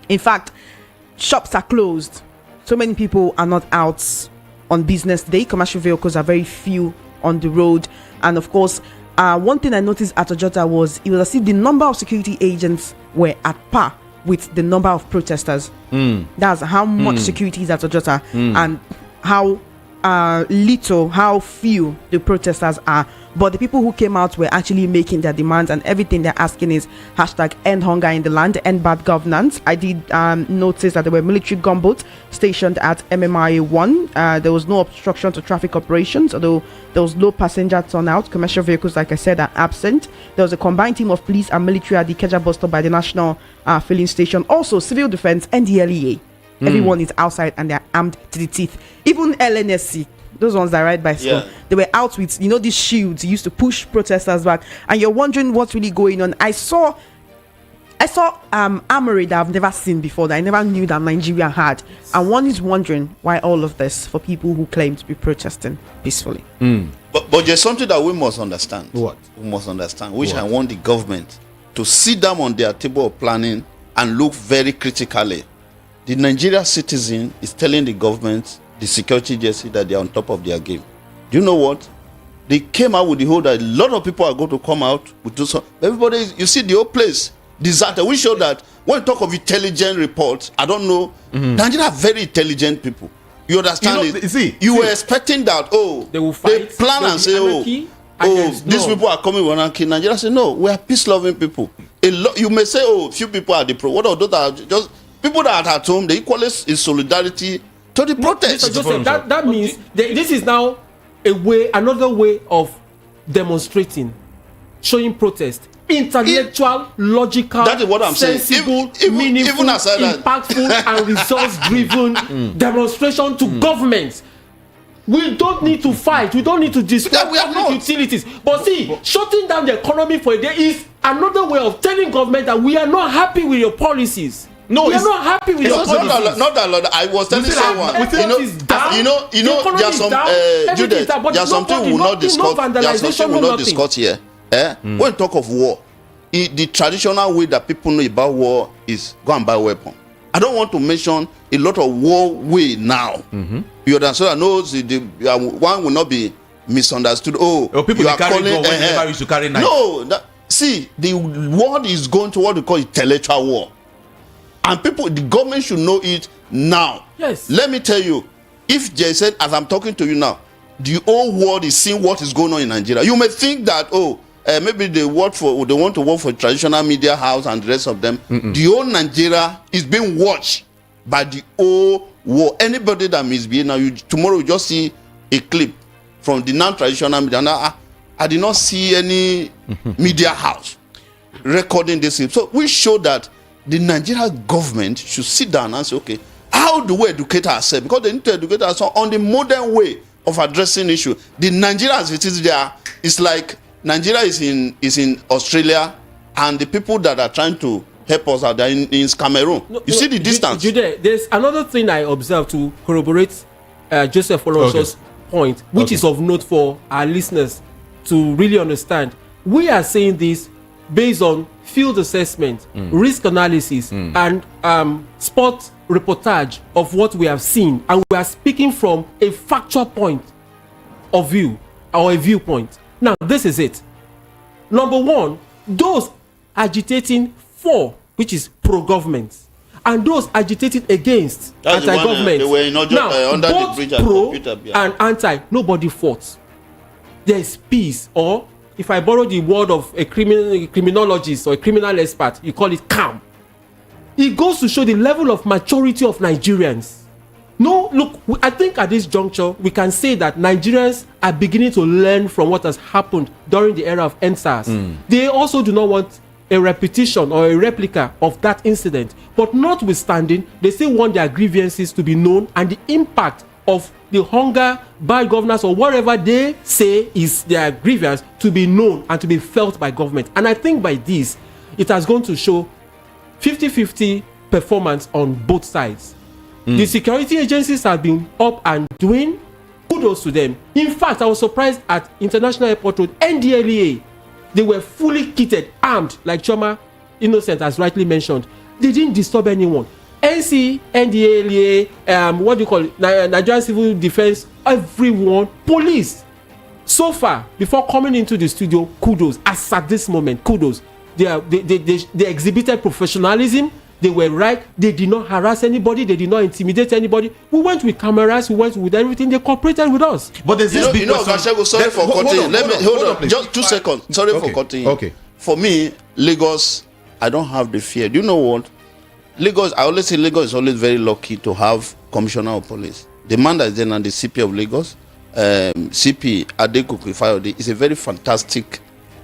In fact, shops are closed. So many people are not out on business day. Commercial vehicles are very few on the road. And of course, one thing I noticed at Ojota was it was as if the number of security agents were at par with the number of protesters. That's how much security is at Ojota and how little, how few the protesters are, but the people who came out were actually making their demands, and everything they're asking is #end hunger in the land, end bad governance. I did notice that there were military gunboats stationed at MMRA 1. There was no obstruction to traffic operations, although there was low passenger turnout. Commercial vehicles, like I said, are absent. There was a combined team of police and military at the Keja bus stop by the National Filling Station. Also, civil defense and the LEA. Everyone is outside and they're armed to the teeth. Even LNSC, those ones that ride bicycle, they were out with, these shields used to push protesters back. And you're wondering what's really going on. I saw armory that I've never seen before, that I never knew that Nigeria had. And one is wondering why all of this for people who claim to be protesting peacefully. But there's something that we must understand. What? We must understand, which I want the government to sit down on their table of planning and look very critically. The Nigerian citizen is telling the government, the security agency, that they are on top of their game. Do you know what? They came out with the whole that a lot of people are going to come out with this. Everybody, you see the whole place deserted. We show that when we talk of intelligent reports, I don't know, Nigeria are very intelligent people. You understand it? You were expecting that, they plan and say, these people are coming with anarchy. Nigeria say, no, we are peace-loving people. You may say, few people are the pro. What are those that are just people that are at home? They equally is solidarity to the protest. Joseph, that means this is now another way of demonstrating, showing protest. Intellectual, logical, that is what I'm sensible, saying. meaningful, impactful, and results-driven demonstration to governments. We don't need to fight. We don't need to destroy utilities. But see, shutting down the economy for a day is another way of telling government that we are not happy with your policies. No, we are not happy with your policies. Not that, Lord. I was telling someone. There's something we will not discuss. There's something we will not discuss here. When we talk of war, the traditional way that people know about war is go and buy weapon. I don't want to mention a lot of war way now. You understand? One will not be misunderstood. People you are carry calling. Gun never used to carry knife. No, see, the world is going to what we call intellectual war, and the government should know it now. Yes. Let me tell you, if they said, as I'm talking to you now, the whole world is seeing what is going on in Nigeria. You may think that maybe they want to work for traditional media house and the rest of them. The whole Nigeria is being watched by the whole world. Anybody that misbehave now, tomorrow you just see a clip from the non-traditional media. Now, I did not see any media house recording this clip. So we show that the Nigerian government should sit down and say, okay, how do we educate ourselves? Because they need to educate ourselves on the modern way of addressing issue. The Nigerians, it is there. It's like Nigeria is in Australia, and the people that are trying to help us are in Cameroon. You see the distance. Jude, there's another thing I observed to corroborate Joseph Olonso's point, which is of note for our listeners to really understand. We are saying this based on field assessment, risk analysis, and spot reportage of what we have seen, and we are speaking from a factual point of view or a viewpoint. Now, this is it. Number one, those agitating for, which is pro-government, and those agitating against anti-government. Now, under both the bridge pro and anti, nobody fought. There is peace, or if I borrow the word of a criminologist or a criminal expert, you call it calm. It goes to show the level of maturity of Nigerians. No, look, I think at this juncture, we can say that Nigerians are beginning to learn from what has happened during the era of NSAS. They also do not want a repetition or a replica of that incident. But notwithstanding, they still want their grievances to be known and the impact of the hunger, bad governance, or whatever they say is their grievance to be known and to be felt by government. And I think by this, it has gone to show 50-50 performance on both sides. The security agencies have been up and doing. Kudos to them. In fact, I was surprised at International Airport Road, NDLEA. They were fully kitted, armed, like Choma Innocent has rightly mentioned. They didn't disturb anyone. NC, NDLEA, what do you call it? Nigerian Civil Defense, everyone, police. So far, before coming into the studio, kudos. As at this moment, kudos. They exhibited professionalism. They were right. They did not harass anybody. They did not intimidate anybody. We went with cameras. We went with everything. They cooperated with us. But there's this big question. Sorry for cutting. Hold on. Just 2 seconds. Sorry for cutting. Okay. For me, Lagos, I don't have the fear. Do you know what? Lagos, I always say Lagos is always very lucky to have commissioner of police. The man that is then the CP of Lagos, CP Adeyanju, is a very fantastic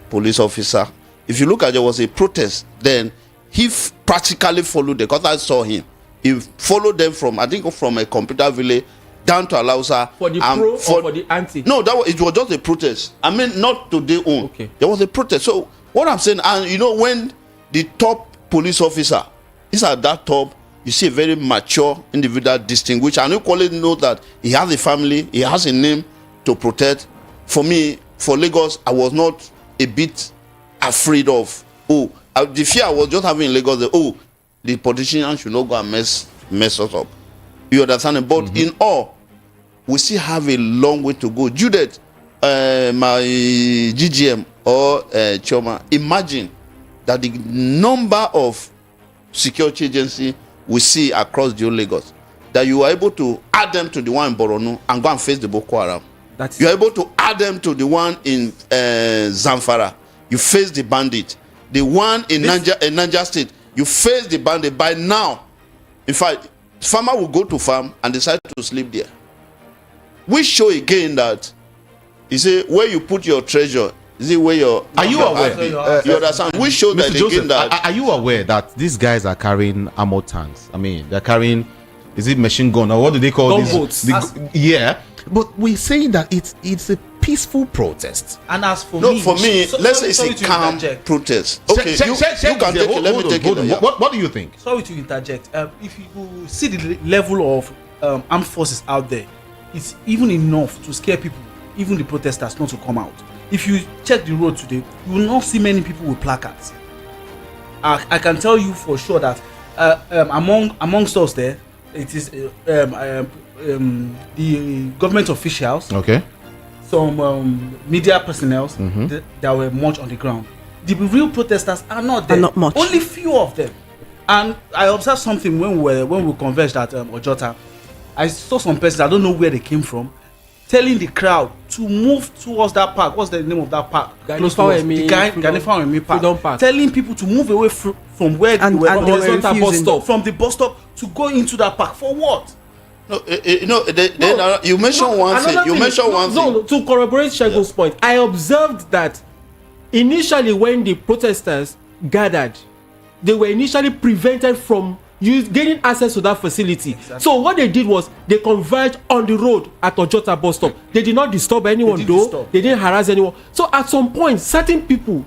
police officer. If you look at there was a protest, then he practically followed them, because I saw him. He followed them from, I think, from a computer village down to Alausa. For the pro or for the anti? No, it was just a protest. I mean, not to their own. Okay. There was a protest. So what I'm saying, and you know, when the top police officer is at that top, you see a very mature individual, distinguished, and equally know that he has a family, he has a name to protect. For me, for Lagos, I was not a bit afraid of, the fear I was just having in Lagos, the politicians should not go and mess us up. You understand? But in all, we still have a long way to go. Judith, my GGM or Choma, imagine that the number of security agencies we see across the Lagos, that you are able to add them to the one in Borno and go and face the Boko Haram. You are able to add them to the one in Zamfara. You face the bandit. The one in Niger State, you face the bandit. By now, in fact, farmer will go to farm and decide to sleep there. We show again that, you say, where you put your treasure, is it where your... Are you aware? You understand? We show that Joseph, again that... Are you aware that these guys are carrying armored tanks? I mean, they're carrying, is it machine gun, or what do they call this? Yeah, but we're saying that it's a peaceful protest. And as for me, let's say it's a calm protest. Okay, you can take it. Let me take it. What do you think? Sorry to interject. If you see the level of armed forces out there, it's even enough to scare people, even the protesters, not to come out. If you check the road today, you will not see many people with placards. I can tell you for sure that amongst us there, it is the government officials, okay, some media personnel that were much on the ground. The real protesters are not there. Not much. Only few of them. And I observed something when we converged at Ojota. I saw some persons, I don't know where they came from, telling the crowd to move towards that park. What's the name of that park? Close to us. The Ganefawemi Park. Telling people to move away from where they were from the bus stop to go into that park. For what? No, you mentioned one thing. No, to corroborate Shegun's point, I observed that initially when the protesters gathered, they were initially prevented from gaining access to that facility. Exactly. So what they did was they converged on the road at Ojota bus stop. They did not disturb anyone, they didn't harass anyone. So at some point, certain people,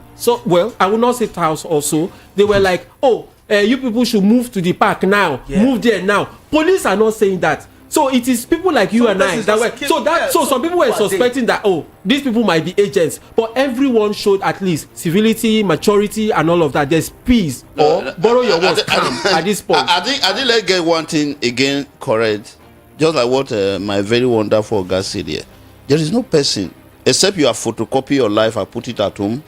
I will not say house also, they were like, you people should move to the park now, move there now. Police are not saying that. So it is people like you and I that were so some people were suspecting that these people might be agents, but everyone showed at least civility, maturity, and all of that. There's peace, or borrow your words, calm at this point. I think let's get one thing again correct, just like what my very wonderful guy said here. There is no person except you have photocopy your life and put it at home,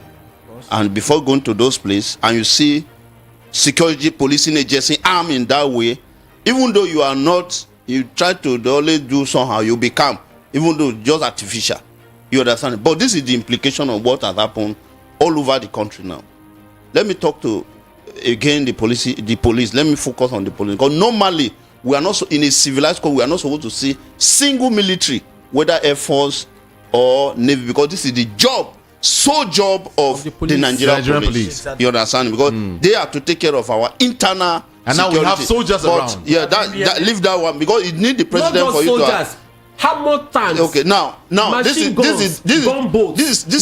and before going to those places, and you see security policing agency armed in that way, even though you are not. You try to always do somehow, you become, even though just artificial. You understand? But this is the implication of what has happened all over the country now. Let me talk to, again, the police. Let me focus on the police. Because normally, we are not, in a civilized country, we are not supposed to see single military, whether Air Force or Navy, because this is the sole job of the Nigerian police. Exactly. You understand? Because they have to take care of our internal and security. Now we have soldiers around. Yeah, leave that one, because it need the president for you to hammer tanks. Okay, now these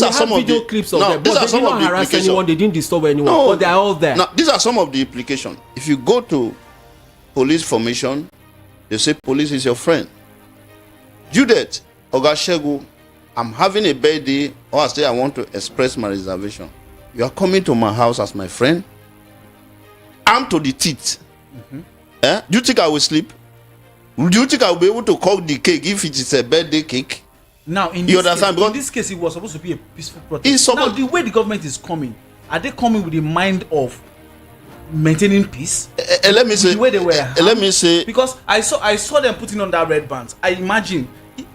are some of the clips of them. These are some of the implications. Anyone, they didn't disturb anyone, but they are all there. Now, these are some of the implications. If you go to police formation, they say police is your friend. Judith Ogashegu, I'm having a birthday, or I say I want to express my reservation. You are coming to my house as my friend. Armed to the teeth. Do you think I will sleep? Do you think I will be able to cut the cake if it is a birthday cake? Now, in this case, it was supposed to be a peaceful protest. Now, the way the government is coming, are they coming with the mind of maintaining peace. Let me say. The way they were. Let me say. Because I saw them putting on that red band. I imagine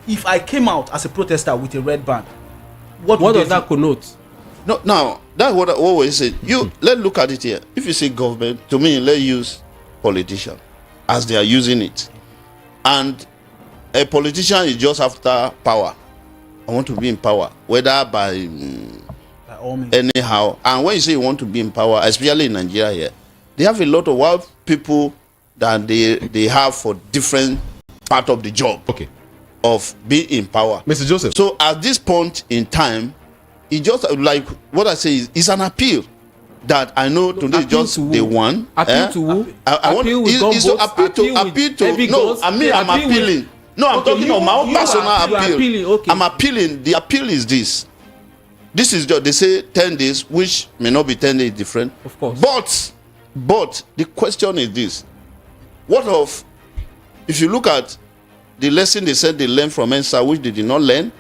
if I came out as a protester with a red band, what does that connote? No, now that's what I always say. Let's look at it here. If you say government, to me, let's use politician as they are using it, and a politician is just after power. I want to be in power, whether by all means. Anyhow. And when you say you want to be in power, especially in Nigeria here, they have a lot of wild people that they have for different part of the job. Okay. Of being in power. Mr. Joseph. So at this point in time, it just like what I say is it's an appeal that I know today is just the one. Appeal to who? I want to appeal to no, I'm appealing. No, I'm talking of my own personal appeal. Okay. I'm appealing. The appeal is this. This is just, they say 10 days, which may not be 10 days different. Of course. But the question is this. What of, if you look at the lesson they said they learned from ENSA, which they did not learn,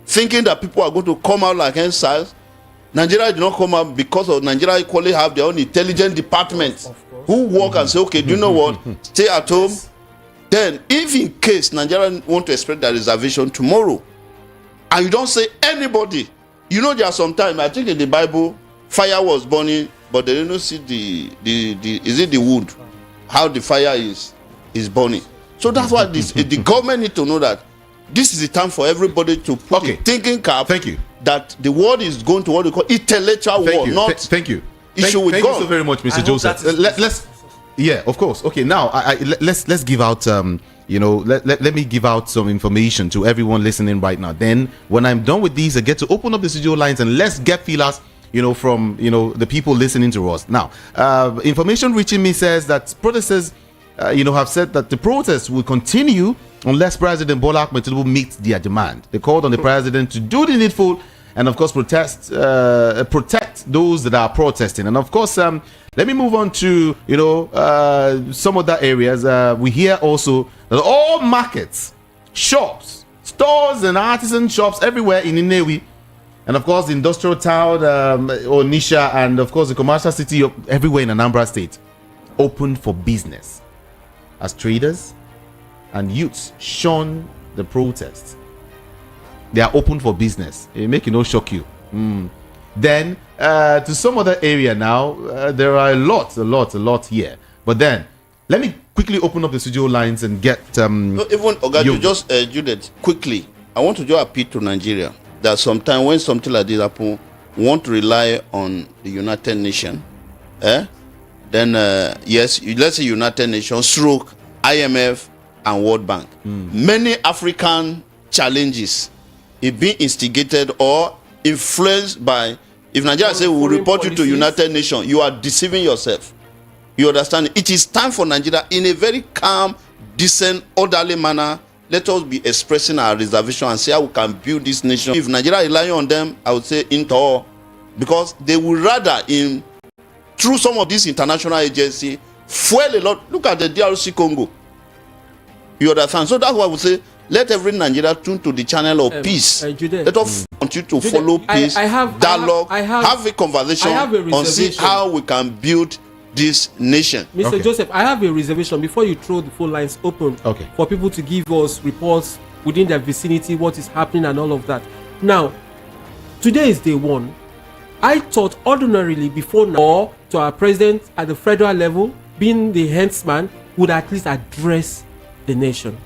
thinking that people are going to come out like ENSA, Nigeria did not come out because of Nigeria equally have their own intelligence departments who work and say, okay, do you know what? Stay at home. Then, if in case Nigeria want to express their reservation tomorrow, and you don't say anybody, you know there are sometimes, I think in the Bible, fire was burning, but they didn't see the wood, how the fire is burning. So that's why the government need to know that this is the time for everybody to put a thinking cap. Thank you. That the world is going to what we call intellectual war, not thank you. Issue with God. Thank you so very much, Mr. Joseph. Let's yeah, of course. Okay, now let's give out let me give out some information to everyone listening right now. Then when I'm done with these, I get to open up the studio lines and let's get feelers from the people listening to us. Now, information reaching me says that protesters have said that the protests will continue unless President Bola Ahmed Tinubu meets their demand. They called on the president to do the needful and of course protect those that are protesting. And of course, let me move on to some other areas. We hear also that all markets, shops, stores and artisan shops everywhere in Nnewi, and of course the industrial town Onitsha, and of course the commercial city everywhere in Anambra State, opened for business as traders and youths shun the protests. They are open for business. It make it no shock you. Then to some other area now, there are a lot here. But then let me quickly open up the studio lines and get no, even Oga, just Judith, quickly. I want to just appeal to Nigeria that sometimes when something like this happen, we want to rely on the United Nations. Then yes, let's say United Nations, stroke, IMF and World Bank. Many African challenges is being instigated or influenced by, if Nigeria say we will report you to United Nations, you are deceiving yourself. You understand? It is time for Nigeria in a very calm, decent, orderly manner. Let us be expressing our reservation and say how we can build this nation. If Nigeria relying on them, I would say into all, because they will rather through some of these international agencies fuel a lot. Look at the DRC Congo. You understand? So that's why I would say let every Nigeria tune to the channel of peace. Let us continue to follow peace, dialogue, have a conversation and see how we can build this nation. Mr. Joseph, I have a reservation before you throw the phone lines open for people to give us reports within their vicinity, what is happening and all of that. Now, today is day one. I thought ordinarily before now, to our president at the federal level, being the headsman, would at least address the nation.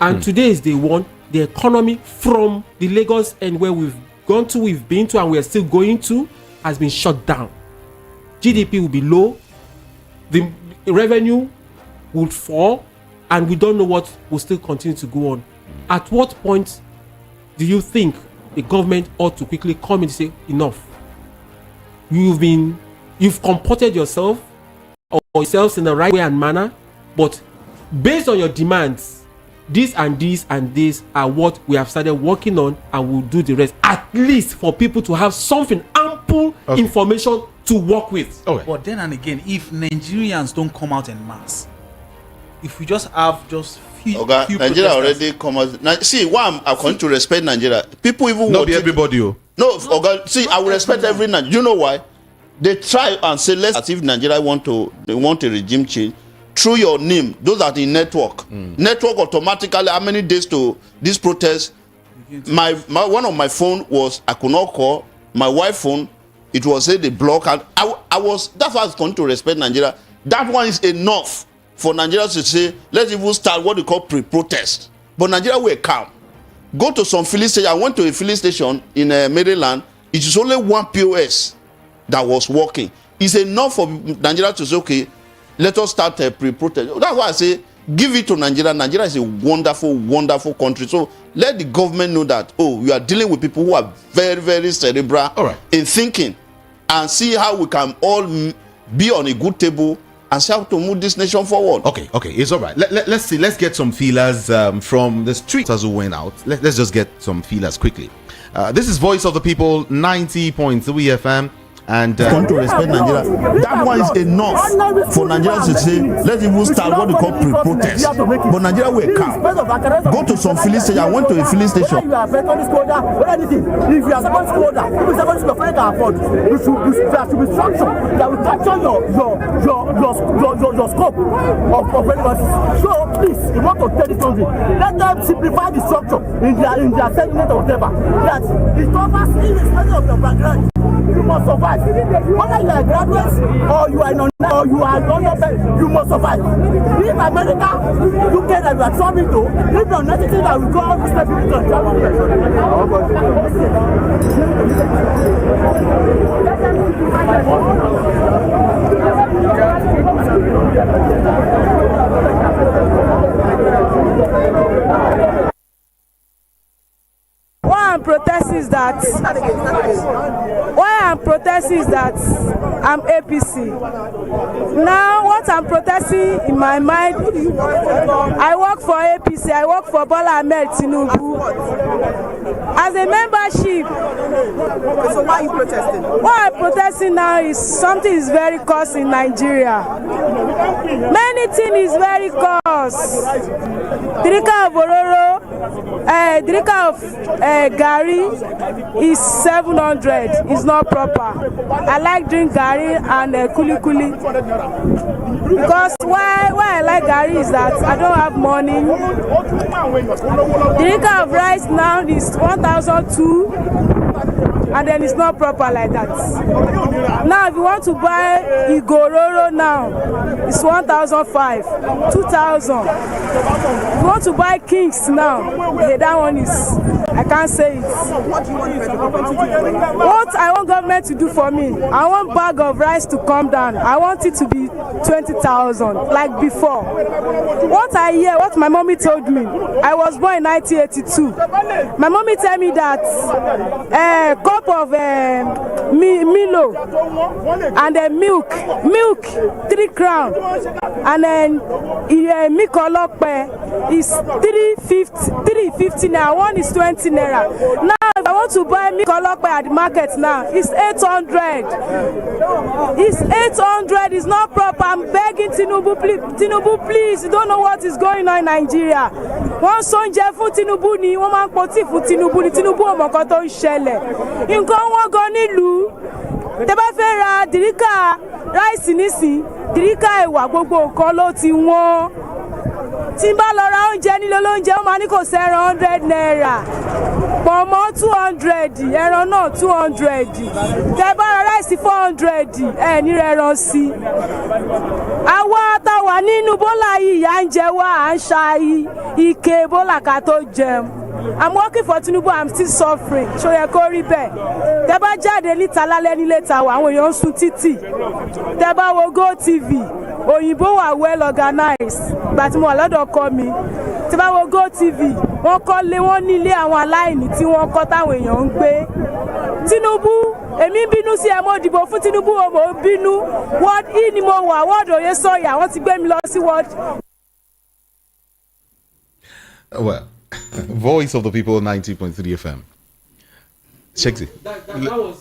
And today is day one. The economy from the Lagos and where we've gone to, we've been to, and we are still going to, has been shut down. GDP will be low. The revenue will fall, and we don't know what will still continue to go on. At what point do you think the government ought to quickly come and say enough? You've comported yourself or yourselves in the right way and manner, but based on your demands, this and this and this are what we have started working on, and we'll do the rest. At least for people to have something, ample information to work with. But then and again, if Nigerians don't come out en masse, if we just have few Nigeria already come out. See, why I'm going to respect Nigeria. People even not be everybody. No, see, I will respect every Nigerian. You know why? They try and say, let's, as if Nigeria they want a regime change, through your name, those are the network. Network automatically, how many days to this protest? My one of my phone was, I could not call. My wife phone, it was say the block, and that's why I was going to respect Nigeria. That one is enough for Nigeria to say, let's even start what they call pre-protest. But Nigeria were calm. Go to some filling station. I went to a filling station in Maryland. It is only one POS that was working. It's enough for Nigeria to say, okay, let us start a pre-protest. That's why I say, give it to Nigeria. Nigeria is a wonderful, wonderful country. So let the government know that, oh, we are dealing with people who are very, very cerebral in thinking, and see how we can all be on a good table and see how to move this nation forward. Okay, it's all right. Let's see. Let's get some feelers from the streets as we went out. Let's just get some feelers quickly. This is Voice of the People, 90.3 FM. And come to respect Nigeria. That one is enough for Nigeria to say, let's even start what they call pre-protest. But Nigeria will come. Go to some filling station. I went to a filling station. You are secondary school holder or anything. If you are secondary school holder, if secondary school friend can afford, there should be structure that will capture your scope of relevancy. So please, you want to tell this country, let them simplify the structure in their segment or whatever. That it covers irrespective of your background. You must survive. Whether you are a graduate or you are or you are you must survive. If America, UK that you are traveling to, if you are not anything that will go respect people to travel. Why I'm protesting is that I'm APC. Now what I'm protesting in my mind, I work for APC, I work for Bola Ahmed Tinubu. As a membership. So why are you protesting? What I'm protesting now is something is very cost in Nigeria. Many things is very cost. Drika of Ororo, drika of Gari is 700. It's not proper. I like drink Gari and Kuli Kuli. Because why I like Gari is that I don't have money. Drika of rice now is 1,002. And then it's not proper like that. Now if you want to buy Igororo now, it's 1,005, 2,000. If you want to buy Kings now, that one is, I can't say it. What do you want the government to do? What I want government to do for me, I want bag of rice to come down. I want it to be 20,000 like before. What I hear, what my mommy told me, I was born in 1982. My mommy tell me that cup of Milo and milk 3 crown, and then Mikolokpe is 350 naira. One is 20 naira. Now if I want to buy Mikolokpe at the market now, it's 800. It's 800. It's not proper. I'm begging Tinubu, please. You don't know what is going on in Nigeria. One son Jeffu Tinubu ni one man poti fu Tinubu ni Tinubu omoko to nsele. Nǹkan wọ́n gan nílùú. Tẹ́ bá fẹ́ ra dìríkà ráìsì nísìn, dìríkà ẹ̀wà gbogbo nǹkan ló ti wọ́n. Tí n bá lọ ra oúnjẹ nílé olóúnjẹ, ó máa ní kò sẹ́ran 100 naira. Pọ̀nmọ́ 200, ẹran náà 200. Tẹ́ bá ra ráìsì 400, ẹ ní rẹran sí. Àwa tá wà nínú bólà yìí ìyà ń jẹ wá, à ń ṣa ike bólà ká tó jẹun. I'm working for Tinubu, I'm still suffering. Ṣó yẹ kó rí bẹ́ẹ̀. Tẹ́ bá jáde níta lálẹ́ nílé ta wà, àwọn èèyàn ń sun títì. Tẹ́ bá wo GoTV, òyìnbó wà well organized. Ìgbà tí mo wà lọ́dọ̀ ọkọ mi. Tẹ́ bá wo GoTV, wọ́n kọ́lé wọ́n nílé àwọn aláìní tí wọ́n kọ́ táwọn èèyàn ń gbé. Tinubu, èmi bínú sí ẹ mo dìbò fún Tinubu o mo bínú. Ward E ni mo wà, ward Oyèsọ̀yà, wọ́n ti gbé mi lọ sí ward. Well, Voice of the People, 90.3 FM. Shexy. That was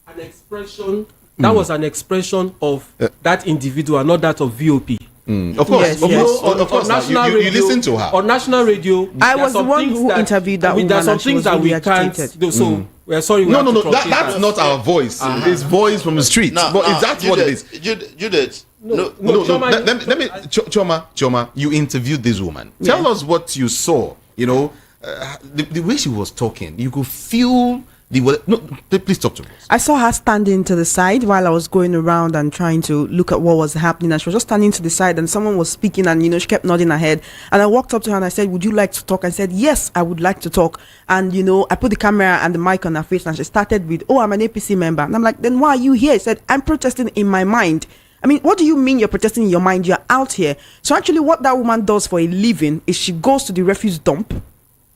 an expression. That was an expression of that individual, not that of VOP. Of course, Yes, of yes. course, of course. On national radio, you listen to her. On national radio, I there was are the some one things who interviewed that I mean, there are woman some and she things was that really we can't agitated. do. So we're sorry. We No, have no, to no. truncate That's not our voice. It's voice from the street. Now, But now, if that's what it is. Judith, no. Let me, Choma, you interviewed this woman. Tell us what you saw. You know, the way she was talking, you could feel no. Please talk to us. I saw her standing to the side while I was going around and trying to look at what was happening, and she was just standing to the side and someone was speaking, and she kept nodding her head, and I walked up to her and I said, would you like to talk? I said, yes, I would like to talk. And I put the camera and the mic on her face and she started with, oh, I'm an APC member. And I'm like, then why are you here? She said, I'm protesting in my mind. I mean, what do you mean you're protesting in your mind? You're out here. So actually what that woman does for a living is she goes to the refuse dump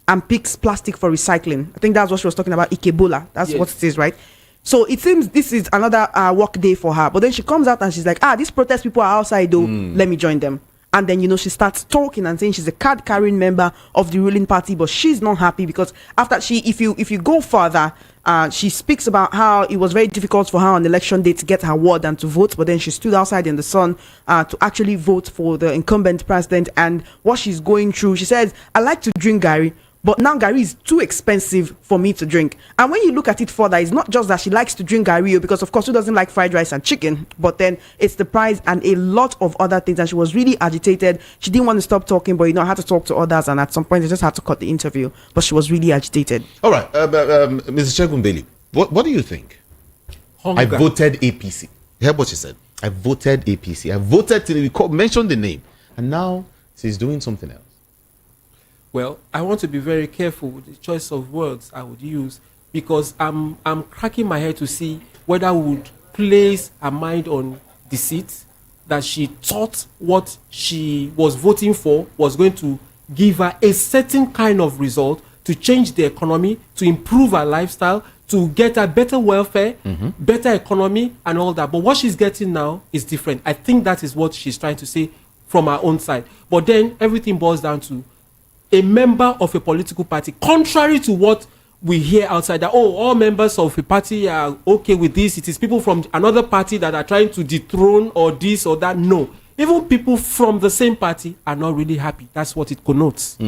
and picks plastic for recycling. I think that's what she was talking about, Ikebola. That's what it is, right? So it seems this is another work day for her. But then she comes out and she's like, these protest people are outside though. Let me join them. And then, she starts talking and saying she's a card-carrying member of the ruling party, but she's not happy because after if you go further, she speaks about how it was very difficult for her on election day to get her ward and to vote, but then she stood outside in the sun to actually vote for the incumbent president. And what she's going through, she says, I like to drink Gary, but now Gary is too expensive for me to drink. And when you look at it further, it's not just that she likes to drink Gary, because of course who doesn't like fried rice and chicken, but then it's the price and a lot of other things. And she was really agitated. She didn't want to stop talking, but I had to talk to others, and at some point I just had to cut the interview. But she was really agitated. All right, Mrs. Shegun-Bailey, what do you think? I voted APC. You heard what she said. I voted APC. I voted till we mentioned the name, and now she's doing something else. Well, I want to be very careful with the choice of words I would use, because I'm cracking my head to see whether I would place her mind on deceit, that she thought what she was voting for was going to give her a certain kind of result to change the economy, to improve her lifestyle, to get her better welfare, better economy and all that. But what she's getting now is different. I think that is what she's trying to say from her own side. But then everything boils down to a member of a political party, contrary to what we hear outside, that all members of a party are okay with this. It is people from another party that are trying to dethrone or this or that. No, even people from the same party are not really happy. That's what it connotes.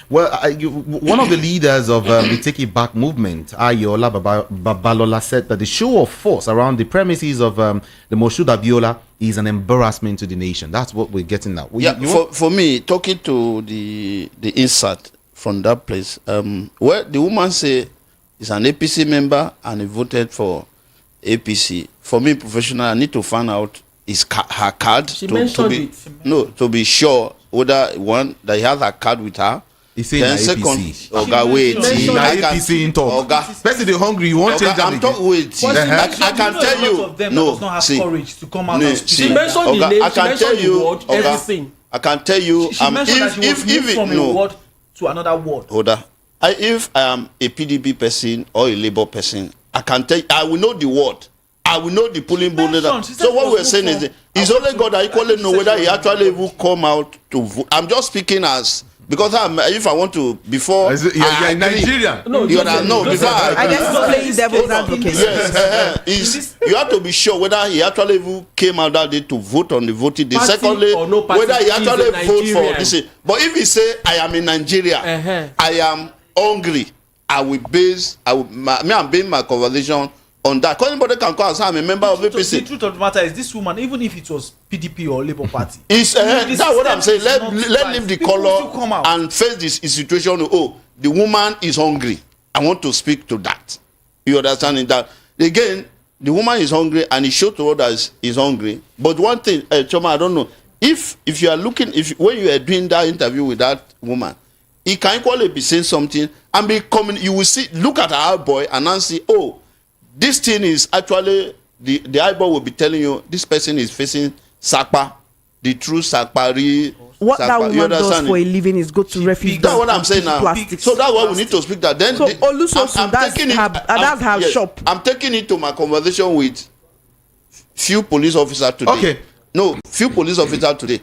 Well, one of the leaders of the Take It Back movement, Ayola Babalola, said that the show of force around the premises of the Moshood Abiola is an embarrassment to the nation. That's what we're getting now. For me, talking to the insert from that place, where the woman say is an APC member and he voted for APC. For me, professional, I need to find out her card. She mentioned it. No, to be sure whether one that he has a card with her. He said then APC. Oga, wait. APC in talk. Person they hungry, you want change them again. Wait. I can tell you. No, does not have courage to come out and speak. She mentioned the name. I can tell you. Everything. I can tell you. She mentioned that she was moved from a ward to another ward. If I am a PDP person or a Labour person, I can tell you, I will know the word. I will know the polling booth. So what we're saying is, it's only God that equally know whether he actually will come out to vote. I'm just speaking as, because if I want to, before you're Nigerian. No, before I guess it's playing devil's advocate. Yes, you have to be sure whether he actually came out that day to vote on the voting day. Party Secondly, or no party, whether he actually vote for this. But if he say, I am in Nigeria, I am hungry, I'm basing my conversation on that. Because anybody can call and say I'm a member of APC. The truth of the matter is, this woman, even if it was PDP or Labour Party, that's what I'm saying. Let leave the color and face this situation. Oh, the woman is hungry. I want to speak to that. You understand that? Again, the woman is hungry and he showed to others is hungry. But one thing, Choma, I don't know. If you are looking, when you are doing that interview with that woman, he can equally be saying something and be coming. You will see, look at our boy and then see, oh, this thing is actually, the eyeball will be telling you this person is facing Sakpa, the true Sakpari. What that woman does for a living is go to refugee. That's what I'm saying now. So that's why we need to speak that. Then so that's her shop. I'm taking it to my conversation with few police officers today. Okay. No, few police officers today.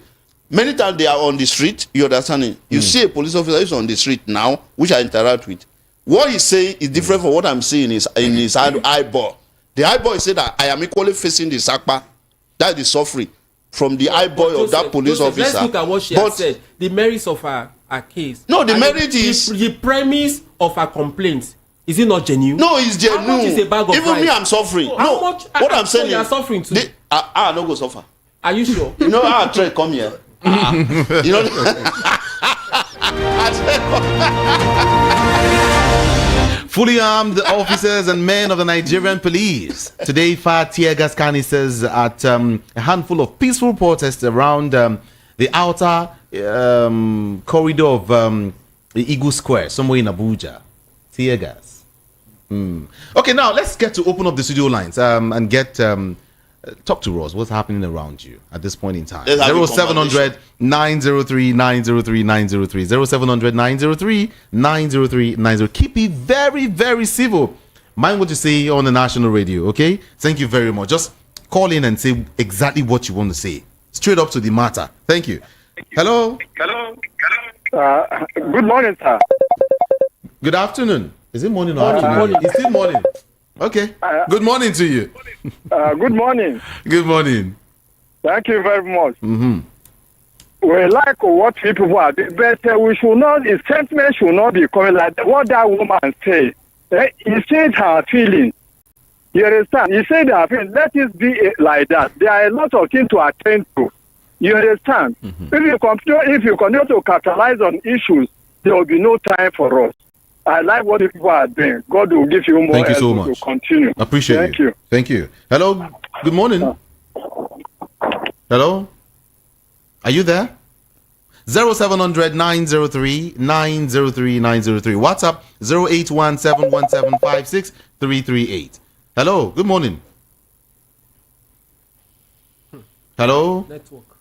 Many times they are on the street. You understand? You see a police officer is on the street now, which I interact with. What he's saying is different from what I'm seeing in his eyeball. The eyeball is saying that I am equally facing the Sakpa. That is suffering. from the eyeball of that police officer. Let's look at what she has said. The merits of her case. No, the merit is the premise of her complaint. Is it not genuine? No, it's genuine. How much is a bag of Even rice? me, I'm suffering. How much? What I'm saying you are is, suffering too. I no go suffer. Are you sure? You know, I try come here. You know. Fully armed officers and men of the Nigerian police today fired tear gas canisters at a handful of peaceful protests around the outer corridor of the Eagle Square, somewhere in Abuja. Tear gas. Okay, now let's get to open up the studio lines and get talk to us. What's happening around you at this point in time? 0700 903 903 903 0700 903 903 903. Keep it very, very civil. Mind what you say on the national radio, okay? Thank you very much. Just call in and say exactly what you want to say. Straight up to the matter. Thank you. Hello? Good morning, sir. Good afternoon. Is it morning or afternoon? It's still morning. Okay. Good morning to you. Good morning. Good morning. Thank you very much. Mm-hmm. We like what people are, but we should not, his sentiment should not be coming like what that woman said. He said her feeling. You understand? He said her feeling. Let it be like that. There are a lot of things to attend to. You understand? Mm-hmm. If you continue to capitalize on issues, there will be no time for us. I like what the people are doing. God will give you more. Thank you so much. To continue. Appreciate Thank you. Thank you. Hello. Good morning. Hello. Are you there? 0700 903 903 903. WhatsApp 08171756 Hello. Good morning. Hello. Network.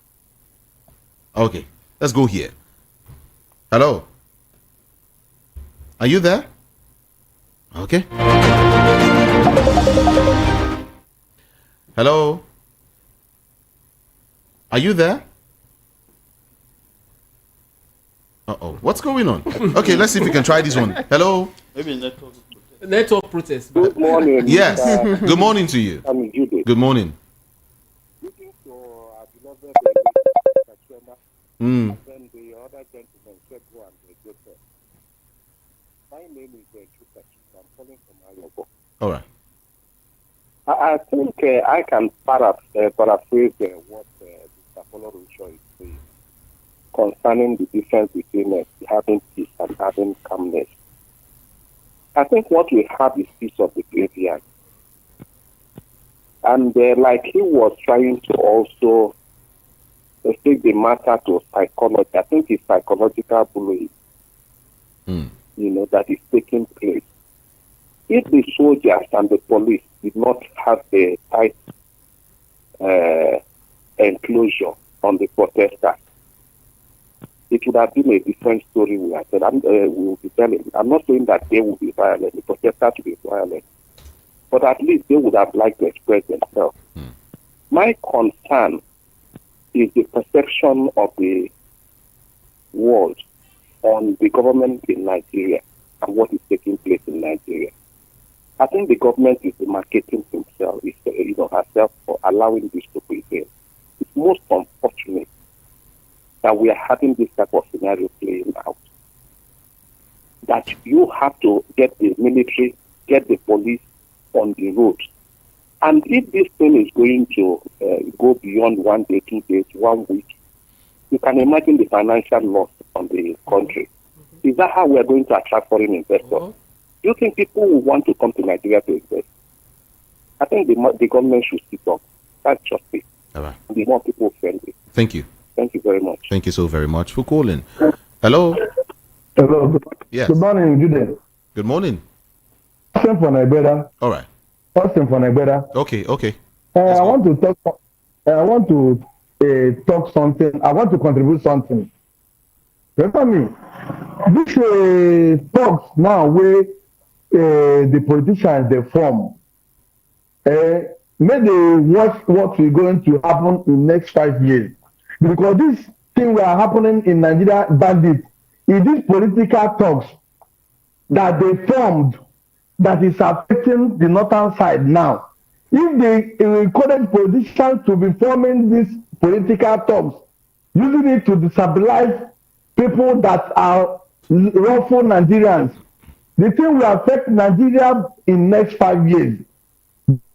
Okay. Let's go here. Hello. Are you there? Okay. Hello? Are you there? Uh-oh. What's going on? Okay, let's see if we can try this one. Hello? Maybe network protest. Good morning. Yes. Good morning to you. I'm Judy. Good morning. And the other gentleman said go and get there. My name is Chuka. I'm calling from Ayobo. All right. I think I can paraphrase what Mr. Folorunsho is saying concerning the difference between having peace and having calmness. I think what we have is peace of the graveyard. And like he was trying to also take the matter to psychology. I think it's psychological bullying, that is taking place. If the soldiers and the police did not have the tight enclosure on the protesters, it would have been a different story. We will be telling. I'm not saying that they will be violent, the protesters will be violent, but at least they would have liked to express themselves. My concern is the perception of the world on the government in Nigeria and what is taking place in Nigeria. I think the government is marketing himself, herself for allowing this to prevail. It's most unfortunate that we are having this type of scenario playing out. That you have to get the military, get the police on the road. And if this thing is going to go beyond 1 day, 2 days, 1 week, you can imagine the financial loss on the country. Is that how we are going to attract foreign investors? Do you think people will want to come to Nigeria to invest? I think the government should sit up. That's just it. All right. Be more people friendly. Thank you. Thank you very much. Thank you so very much for calling. Hello? Hello. Yes. Good morning, Jude. Good morning. Austin for Nigeria. All right. Austin for Nigeria. Okay. I want to talk something. I want to contribute something. Remember me. This talks now where the politicians they form. May they watch what is going to happen in next 5 years. Because this thing we are happening in Nigeria bandit is this political talks that they formed that is affecting the northern side now. If they encourage politicians to be forming this political talks, using it to destabilize people that are lawful Nigerians. The thing will affect Nigeria in next 5 years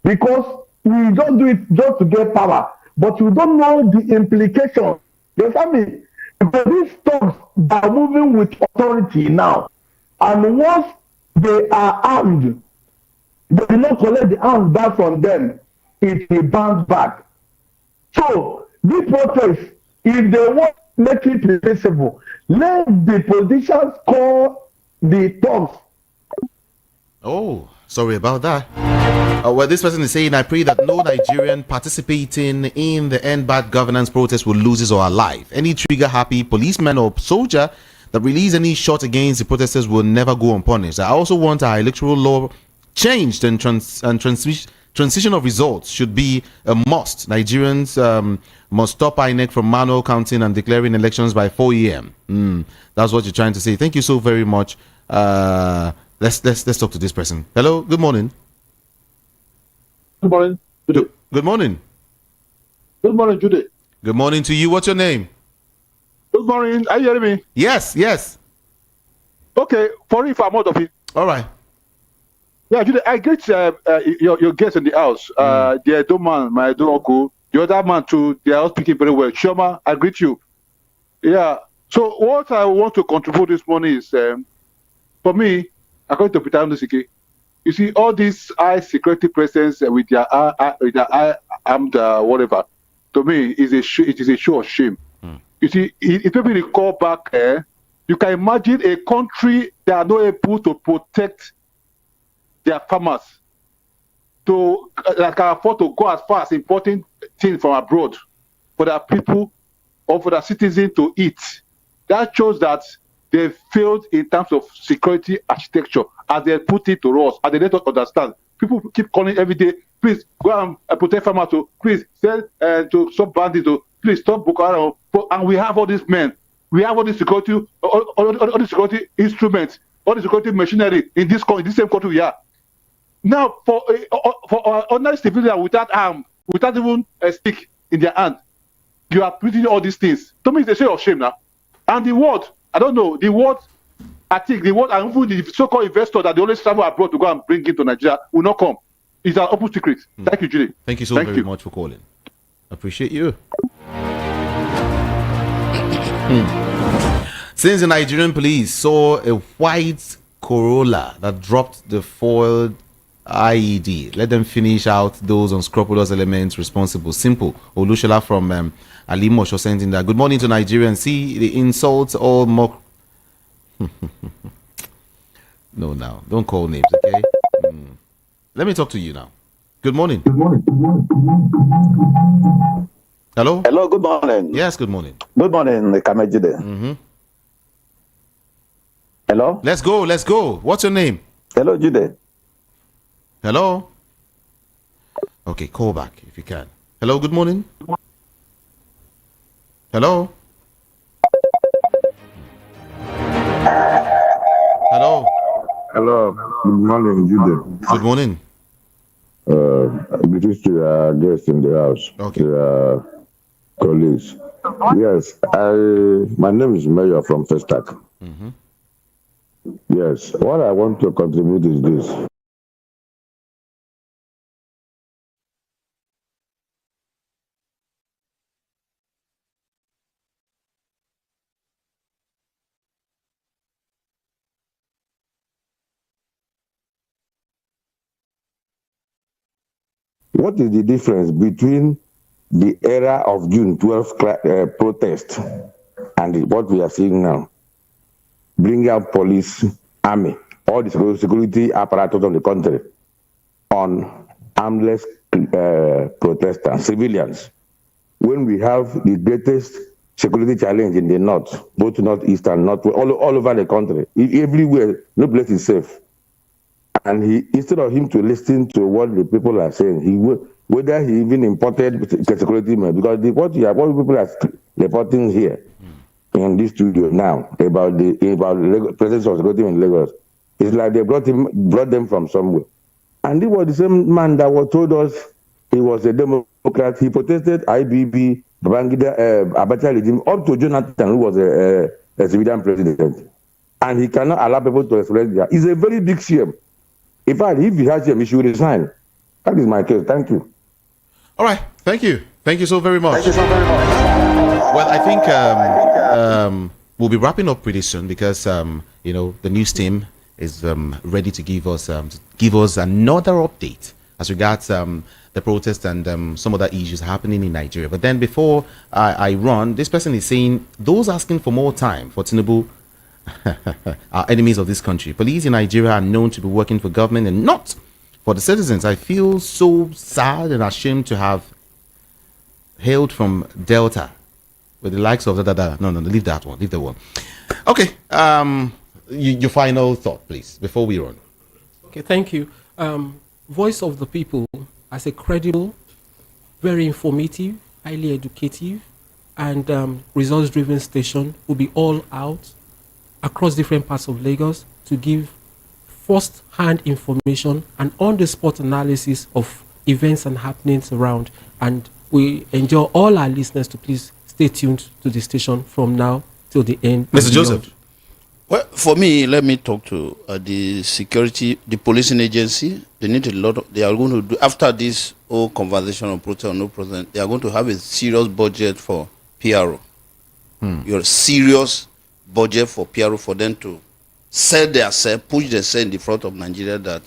because we don't do it just to get power, but we don't know the implication. You understand me? Because these talks are moving with authority now, and once they are armed, they will not collect the arms back from them. It will bounce back. So this protest, if they want to make it reversible, let the politicians call the talks. Oh, sorry about that. Well, this person is saying, I pray that no Nigerian participating in the End Bad Governance protest will lose his or her life. Any trigger-happy policeman or soldier that release any shot against the protesters will never go unpunished. I also want our electoral law changed, and transition of results should be a must. Nigerians must stop INEC from manual counting and declaring elections by 4 a.m. That's what you're trying to say. Thank you so very much. Let's talk to this person. Hello, good morning. Good morning. Good morning. Good morning, Judy. Good morning to you. What's your name? Good morning. Are you hearing me? Yes. Okay, for if I'm out of it. All right. Yeah, Judy, I greet your guests in the house. The Edo man, my Edo uncle, the other man too, they are all speaking very well. Shoma, I greet you. Yeah. So what I want to contribute this morning is, for me, according to Peter Ndusike, you see all these high security presence with their armed whatever. To me, it is a show of shame. You see, if people recall back, you can imagine a country that are not able to protect their farmers, that can afford to go as far as importing things from abroad for their people or for their citizens to eat. That shows that they failed in terms of security architecture, as they put it to us, as they let us understand. People keep calling every day, please go and protect farmers, to please sell to stop bandits, to please stop Boko Haram. And we have all these men, we have all these security, all the security instruments, all the security machinery in this same country we are. Now, for ordinary civilians without arm, without even a stick in their hand, you are putting all these things. To me, it's a show of shame now. And the world, I don't know, the world, I think the world, and even the so-called investors that they always travel abroad to go and bring it to Nigeria will not come. It's an open secret. Thank you, Julie. Thank you so very much for calling. Appreciate you. Since the Nigerian police saw a white Corolla that dropped the foiled IED, let them finish out those unscrupulous elements responsible. Simple. Olushola from Alimosho sent in that. Good morning to Nigerians. See the insults all mock. No, now don't call names, okay? Let me talk to you now. Good morning. Good morning. Hello. Hello. Good morning. Yes. Good morning. Good morning, Kamejide. Hello. Let's go. What's your name? Hello, Jude. Hello. Okay, call back if you can. Hello. Good morning. Hello. Hello. Hello. Good morning, Jude. Good morning. Greetings to our guests in the house. Okay. To our colleagues. Yes, my name is Mayor from Festac. Yes, what I want to contribute is this. What is the difference between the era of June 12th protest and what we are seeing now? Bring out police, army, all the security apparatus of the country on armless protesters, civilians. When we have the greatest security challenge in the north, both northeast and north, all over the country, everywhere, no place is safe. And instead of him to listen to what the people are saying, whether he even imported security men, because what people are reporting here in this studio now about the presence of security in Lagos, it's like they brought them from somewhere. And he was the same man that told us he was a Democrat. He protested IBB Babangida, Abacha regime, up to Jonathan, who was a civilian president. And he cannot allow people to express their. It's a very big shame. In fact, if he has him, he should resign. That is my case. Thank you. All right. Thank you. Thank you so very much. Thank you so very much. Well, I think we'll be wrapping up pretty soon because the news team is ready to give us another update as regards the protest and some other issues happening in Nigeria. But then before I run, this person is saying those asking for more time for Tinubu are enemies of this country. Police in Nigeria are known to be working for government and not for the citizens. I feel so sad and ashamed to have hailed from Delta with the likes of no, leave that one. Okay, your final thought, please, before we run. Okay, thank you. Voice of the People as a credible, very informative, highly educative, and results-driven station will be all out across different parts of Lagos to give first-hand information and on-the-spot analysis of events and happenings around. And we enjoy all our listeners to please stay tuned to the station from now till the end. Mr. Joseph. Well, for me, let me talk to the security, the policing agency. They need a lot of, they are going to do, after this whole conversation on protest or no protest, they are going to have a serious budget for PRO. Your serious budget for PRO for them to sell themselves, push themselves in the front of Nigeria that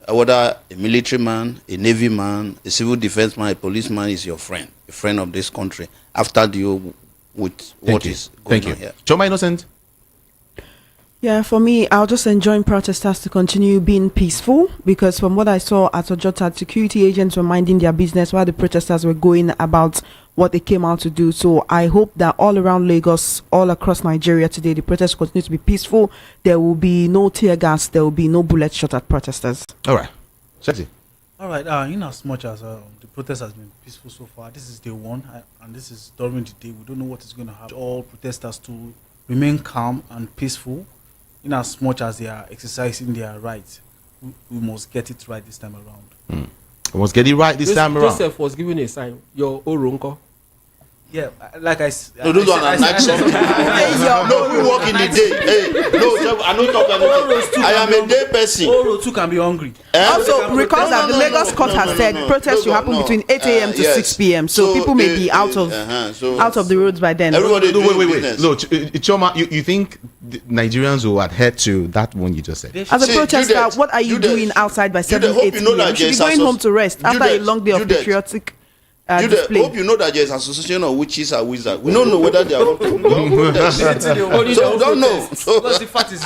whether a military man, a navy man, a civil defense man, a policeman is your friend, a friend of this country after the with what is going on here. Choma Innocent. Yeah, for me, I'll just enjoin protesters to continue being peaceful because from what I saw at Ojota, security agents were minding their business while the protesters were going about what they came out to do. So I hope that all around Lagos, all across Nigeria today, the protests continue to be peaceful. There will be no tear gas. There will be no bullets shot at protesters. All right. Shati. All right. In as much as the protest has been peaceful so far, this is day one, and this is during the day. We don't know what is going to happen. All protesters to remain calm and peaceful. In as much as they are exercising their rights, we must get it right this time around. We must get it right this time around. Joseph was giving a sign. Your Orunko. Yeah, like I said. No, those are night shift. No, we work in the day. Hey, no, I don't talk anything. I am a day person. Oro too can be hungry. Also, recall that the Lagos court has said protests will happen between 8 a.m. to 6 p.m. So people may be out of the roads by then. Everybody wait. No, Choma, you think Nigerians will adhere to that one you just said? As a protester, what are you doing outside by 7, 8 p.m.? You should be going home to rest after a long day of patriotic display. Hope you know that there is an association of witches and wizards. We don't know whether they are going to. So we don't know. So the fact is